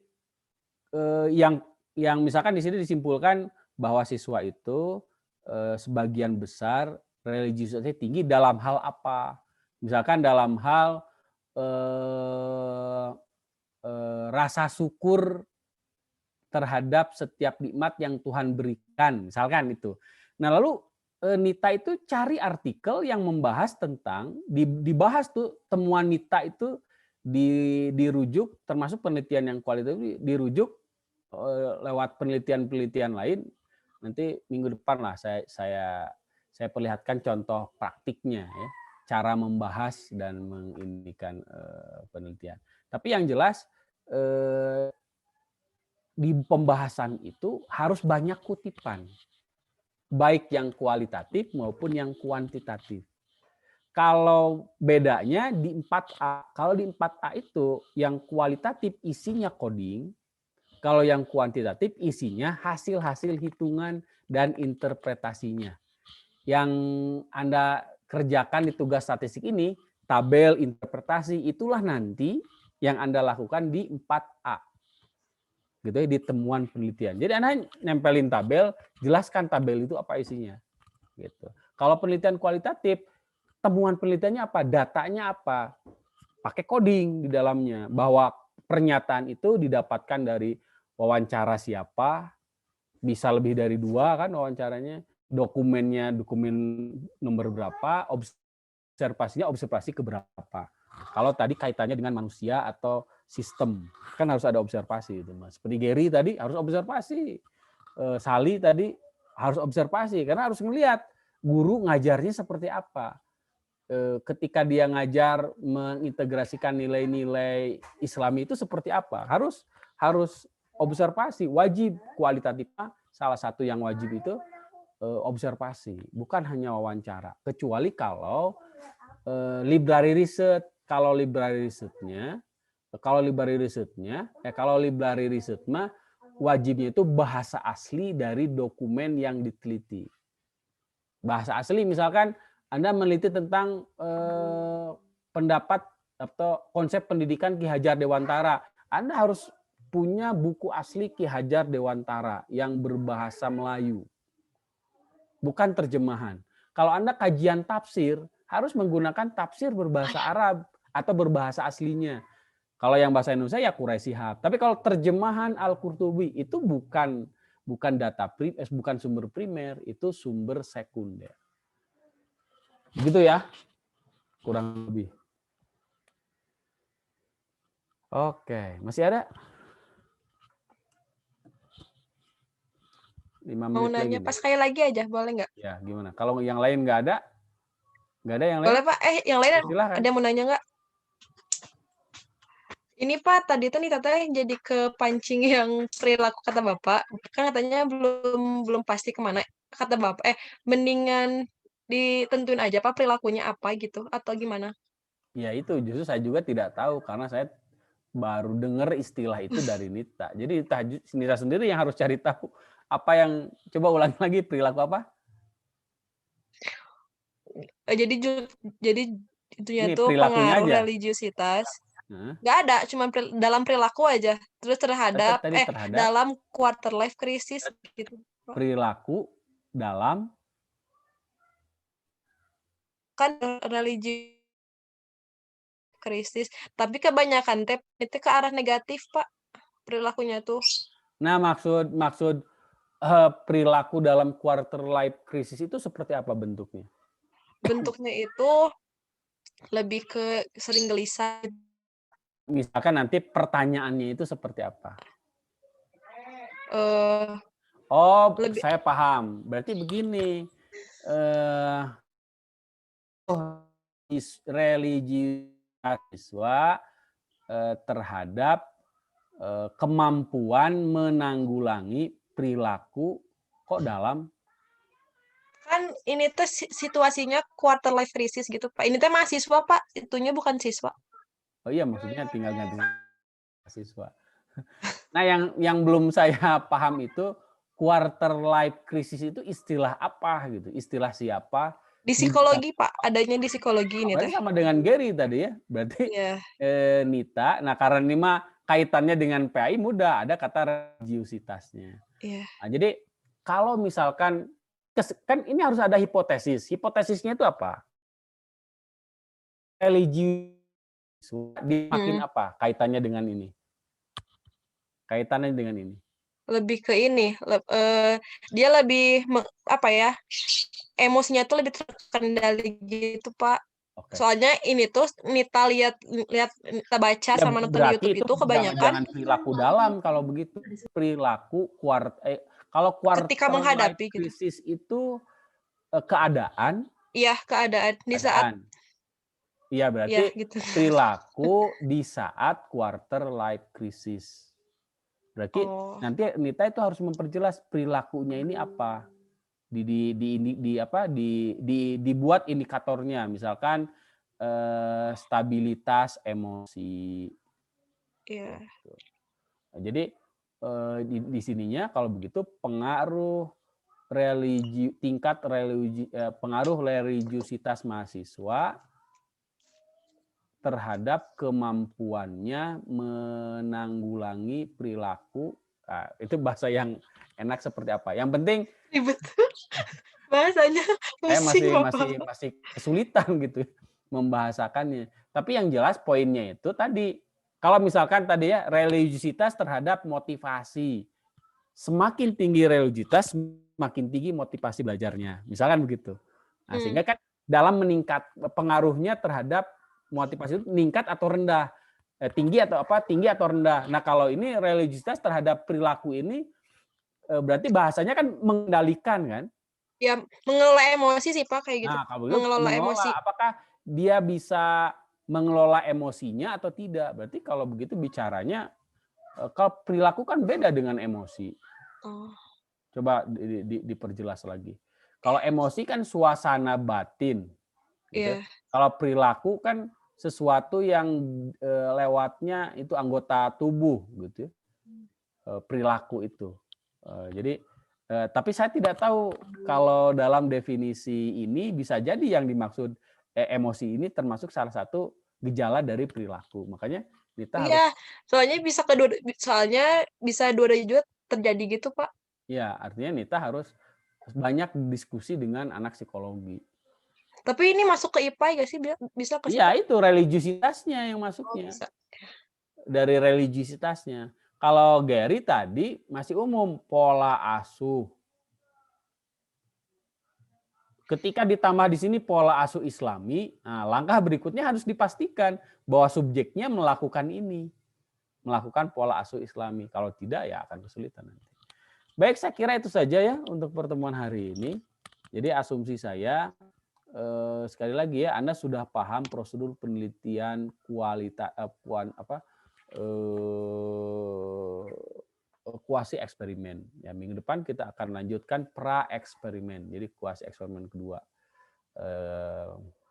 yang misalkan di sini disimpulkan bahwa siswa itu sebagian besar religiusitasnya tinggi dalam hal apa? Misalkan dalam hal rasa syukur terhadap setiap nikmat yang Tuhan berikan, misalkan itu. Nah, lalu Nita itu cari artikel yang membahas tentang, dibahas tuh temuan Nita itu dirujuk, termasuk penelitian yang kualitatif dirujuk lewat penelitian lain. Nanti minggu depan lah saya perlihatkan contoh praktiknya ya, cara membahas dan mengindikan penelitian. Tapi yang jelas di pembahasan itu harus banyak kutipan, baik yang kualitatif maupun yang kuantitatif. Kalau bedanya di 4A, kalau di 4A itu yang kualitatif isinya coding, kalau yang kuantitatif isinya hasil-hasil hitungan dan interpretasinya. Yang Anda kerjakan di tugas statistik ini, tabel interpretasi itulah nanti yang Anda lakukan di 4A. Gitu ya, di temuan penelitian. Jadi Anda nempelin tabel, jelaskan tabel itu apa isinya. Gitu. Kalau penelitian kualitatif, temuan penelitiannya apa? Datanya apa? Pakai coding di dalamnya. Bahwa pernyataan itu didapatkan dari wawancara siapa, bisa lebih dari 2 kan wawancaranya, dokumen nomor berapa, observasi keberapa. Kalau tadi kaitannya dengan manusia atau sistem, kan harus ada observasi itu, Mas. Seperti Gary tadi harus observasi. Sali tadi harus observasi karena harus melihat guru ngajarnya seperti apa. Ketika dia ngajar mengintegrasikan nilai-nilai Islami itu seperti apa? Harus observasi, wajib kualitatifnya salah satu yang wajib itu observasi, bukan hanya wawancara. Kecuali kalau library research, kalau library research mah wajibnya itu bahasa asli dari dokumen yang diteliti. Bahasa asli misalkan Anda meneliti tentang pendapat atau konsep pendidikan Ki Hajar Dewantara, Anda harus punya buku asli Ki Hajar Dewantara yang berbahasa Melayu. Bukan terjemahan. Kalau Anda kajian tafsir, harus menggunakan tafsir berbahasa Arab atau berbahasa aslinya. Kalau yang bahasa Indonesia ya Quraisy Shihab. Tapi kalau terjemahan Al-Qurtubi itu bukan bukan sumber primer, itu sumber sekunder. Gitu ya. Kurang lebih. Oke, masih ada? 5 Mau menit nanya lagi. pas sekali lagi aja, boleh nggak? Ya, gimana? Kalau yang lain nggak ada? Nggak ada yang lain? Boleh Pak. Yang lain Silakan. ada yang mau nanya nggak? Ini Pak, tadi tuh nih Teteh jadi kepancing yang perilaku kata Bapak. Kan katanya belum pasti kemana. Kata Bapak, mendingan ditentuin aja Pak perilakunya apa gitu atau gimana? Ya itu justru saya juga tidak tahu karena saya baru dengar istilah itu dari Nita. Jadi Nita sendiri yang harus cari tahu apa yang, coba ulangi lagi, perilaku apa? Jadi itunya Ini tuh perilakunya pengaruh aja. religiusitas. Nah, Nggak ada, cuma dalam perilaku aja. Terus terhadap tadi terhadap dalam quarter life crisis gitu. perilaku dalam Kan religi krisis, tapi kebanyakan itu ke arah negatif, Pak. Perilakunya tuh. Nah, maksud perilaku dalam quarter life crisis itu seperti apa bentuknya? Bentuknya itu lebih ke sering gelisah. Misalkan nanti pertanyaannya itu seperti apa? Saya paham. Berarti begini. Religi siswa terhadap kemampuan menanggulangi perilaku kok dalam. Kan ini tuh situasinya quarter life crisis gitu, Pak. Ini tuh mahasiswa, Pak. Itunya bukan siswa. Oh iya, maksudnya tinggal ganti mahasiswa. Nah, yang belum saya paham itu quarter life crisis itu istilah apa gitu? Istilah siapa? Di psikologi, Pak. Adanya di psikologi ini teh. Sama dengan Gary tadi ya. Berarti Nita. Nah, karena ini mah kaitannya dengan PAI mudah, ada kata religiusitasnya. Iya. Nah, jadi kalau misalkan kan ini harus ada hipotesis. Hipotesisnya itu apa? Religius dimakin apa kaitannya dengan ini? Kaitannya dengan ini? Lebih ke ini, dia lebih apa ya? Emosinya tuh lebih terkendali gitu, Pak. Okay. Soalnya ini tuh Nita lihat kita baca ya, sama nonton di YouTube itu kebanyakan jangan perilaku dalam kalau begitu. Perilaku kalau ketika menghadapi krisis gitu. Keadaan. Iya, keadaan di saat. Iya, berarti ya, gitu. Perilaku di saat quarter life crisis. Berarti nanti Nita itu harus memperjelas perilakunya ini apa. Dibuat indikatornya, misalkan stabilitas emosi. Iya. Nah, jadi di sininya kalau begitu pengaruh pengaruh religiusitas mahasiswa terhadap kemampuannya menanggulangi perilaku. Nah, itu bahasa yang enak seperti apa? Yang penting ribet. Bahasanya masih kesulitan gitu membahasakannya. Tapi yang jelas poinnya itu tadi, kalau misalkan tadi ya religiusitas terhadap motivasi. Semakin tinggi religiusitas, semakin tinggi motivasi belajarnya. Misalkan begitu. Nah, sehingga kan dalam meningkat pengaruhnya terhadap motivasi itu meningkat atau rendah, tinggi atau rendah. Nah kalau ini religiusitas terhadap perilaku ini berarti bahasanya kan mengendalikan kan? Ya mengelola emosi sih Pak kayak gitu. Nah kalau begitu Mengelola emosi. apakah dia bisa mengelola emosinya atau tidak? Berarti kalau begitu bicaranya kalau perilaku kan beda dengan emosi. Oh. Coba diperjelas lagi. Kalau emosi kan suasana batin. Gitu. Iya. Kalau perilaku kan sesuatu yang lewatnya itu anggota tubuh gitu. Perilaku itu. Jadi tapi saya tidak tahu kalau dalam definisi ini bisa jadi yang dimaksud emosi ini termasuk salah satu gejala dari perilaku. Makanya kita Iya, harus soalnya bisa dua-duanya juga terjadi gitu, Pak. Ya, artinya Nita harus banyak diskusi dengan anak psikologi. Tapi ini masuk ke IPA ya sih? Bisa ke Iya, itu religiusitasnya yang masuknya. bisa. Dari religiusitasnya. Kalau Gary tadi masih umum, pola asuh. Ketika ditambah di sini pola asuh Islami, nah langkah berikutnya harus dipastikan bahwa subjeknya melakukan ini. Melakukan pola asuh Islami. Kalau tidak, ya akan kesulitan nanti. Baik, saya kira itu saja ya untuk pertemuan hari ini. Jadi asumsi saya, sekali lagi ya, Anda sudah paham prosedur penelitian kuasi eksperimen. Ya, minggu depan kita akan lanjutkan pra eksperimen. Jadi kuasi eksperimen kedua.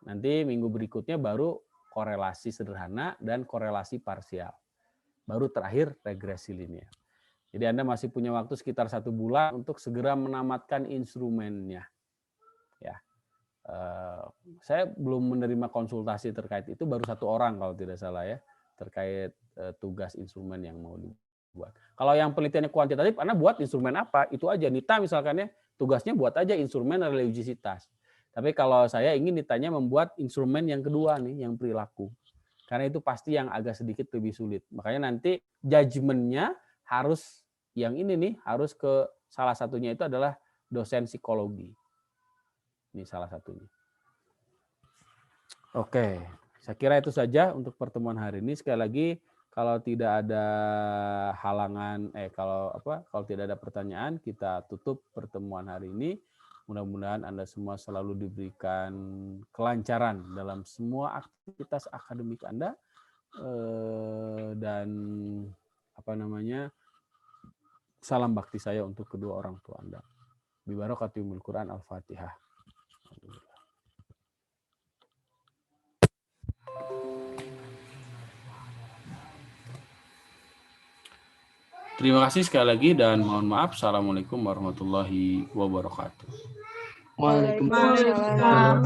Nanti minggu berikutnya baru korelasi sederhana dan korelasi parsial. Baru terakhir regresi linear. Jadi Anda masih punya waktu sekitar 1 bulan untuk segera menamatkan instrumennya. Ya, saya belum menerima konsultasi terkait itu, baru 1 orang kalau tidak salah ya, terkait tugas instrumen yang mau dibuat. Kalau yang penelitiannya kuantitatif, Anda buat instrumen apa? Itu aja. Nita misalkan ya, tugasnya buat aja instrumen religiusitas. Tapi kalau saya ingin ditanya membuat instrumen yang kedua nih, yang perilaku. Karena itu pasti yang agak sedikit lebih sulit. Makanya nanti judgement-nya harus yang ini nih, harus ke salah satunya itu adalah dosen psikologi. Ini salah satunya. Oke, saya kira itu saja untuk pertemuan hari ini. Sekali lagi, kalau tidak ada halangan, kalau tidak ada pertanyaan, kita tutup pertemuan hari ini. Mudah-mudahan Anda semua selalu diberikan kelancaran dalam semua aktivitas akademik Anda, dan salam bakti saya untuk kedua orang tua Anda. Bi barakatil Quran Al-Fatihah. Terima kasih sekali lagi dan mohon maaf. Assalamualaikum warahmatullahi wabarakatuh. Waalaikumsalam.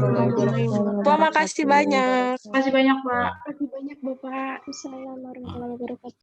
Pak, makasih banyak. Makasih banyak, Pak. Makasih banyak, Bapak. Assalamualaikum warahmatullahi wabarakatuh.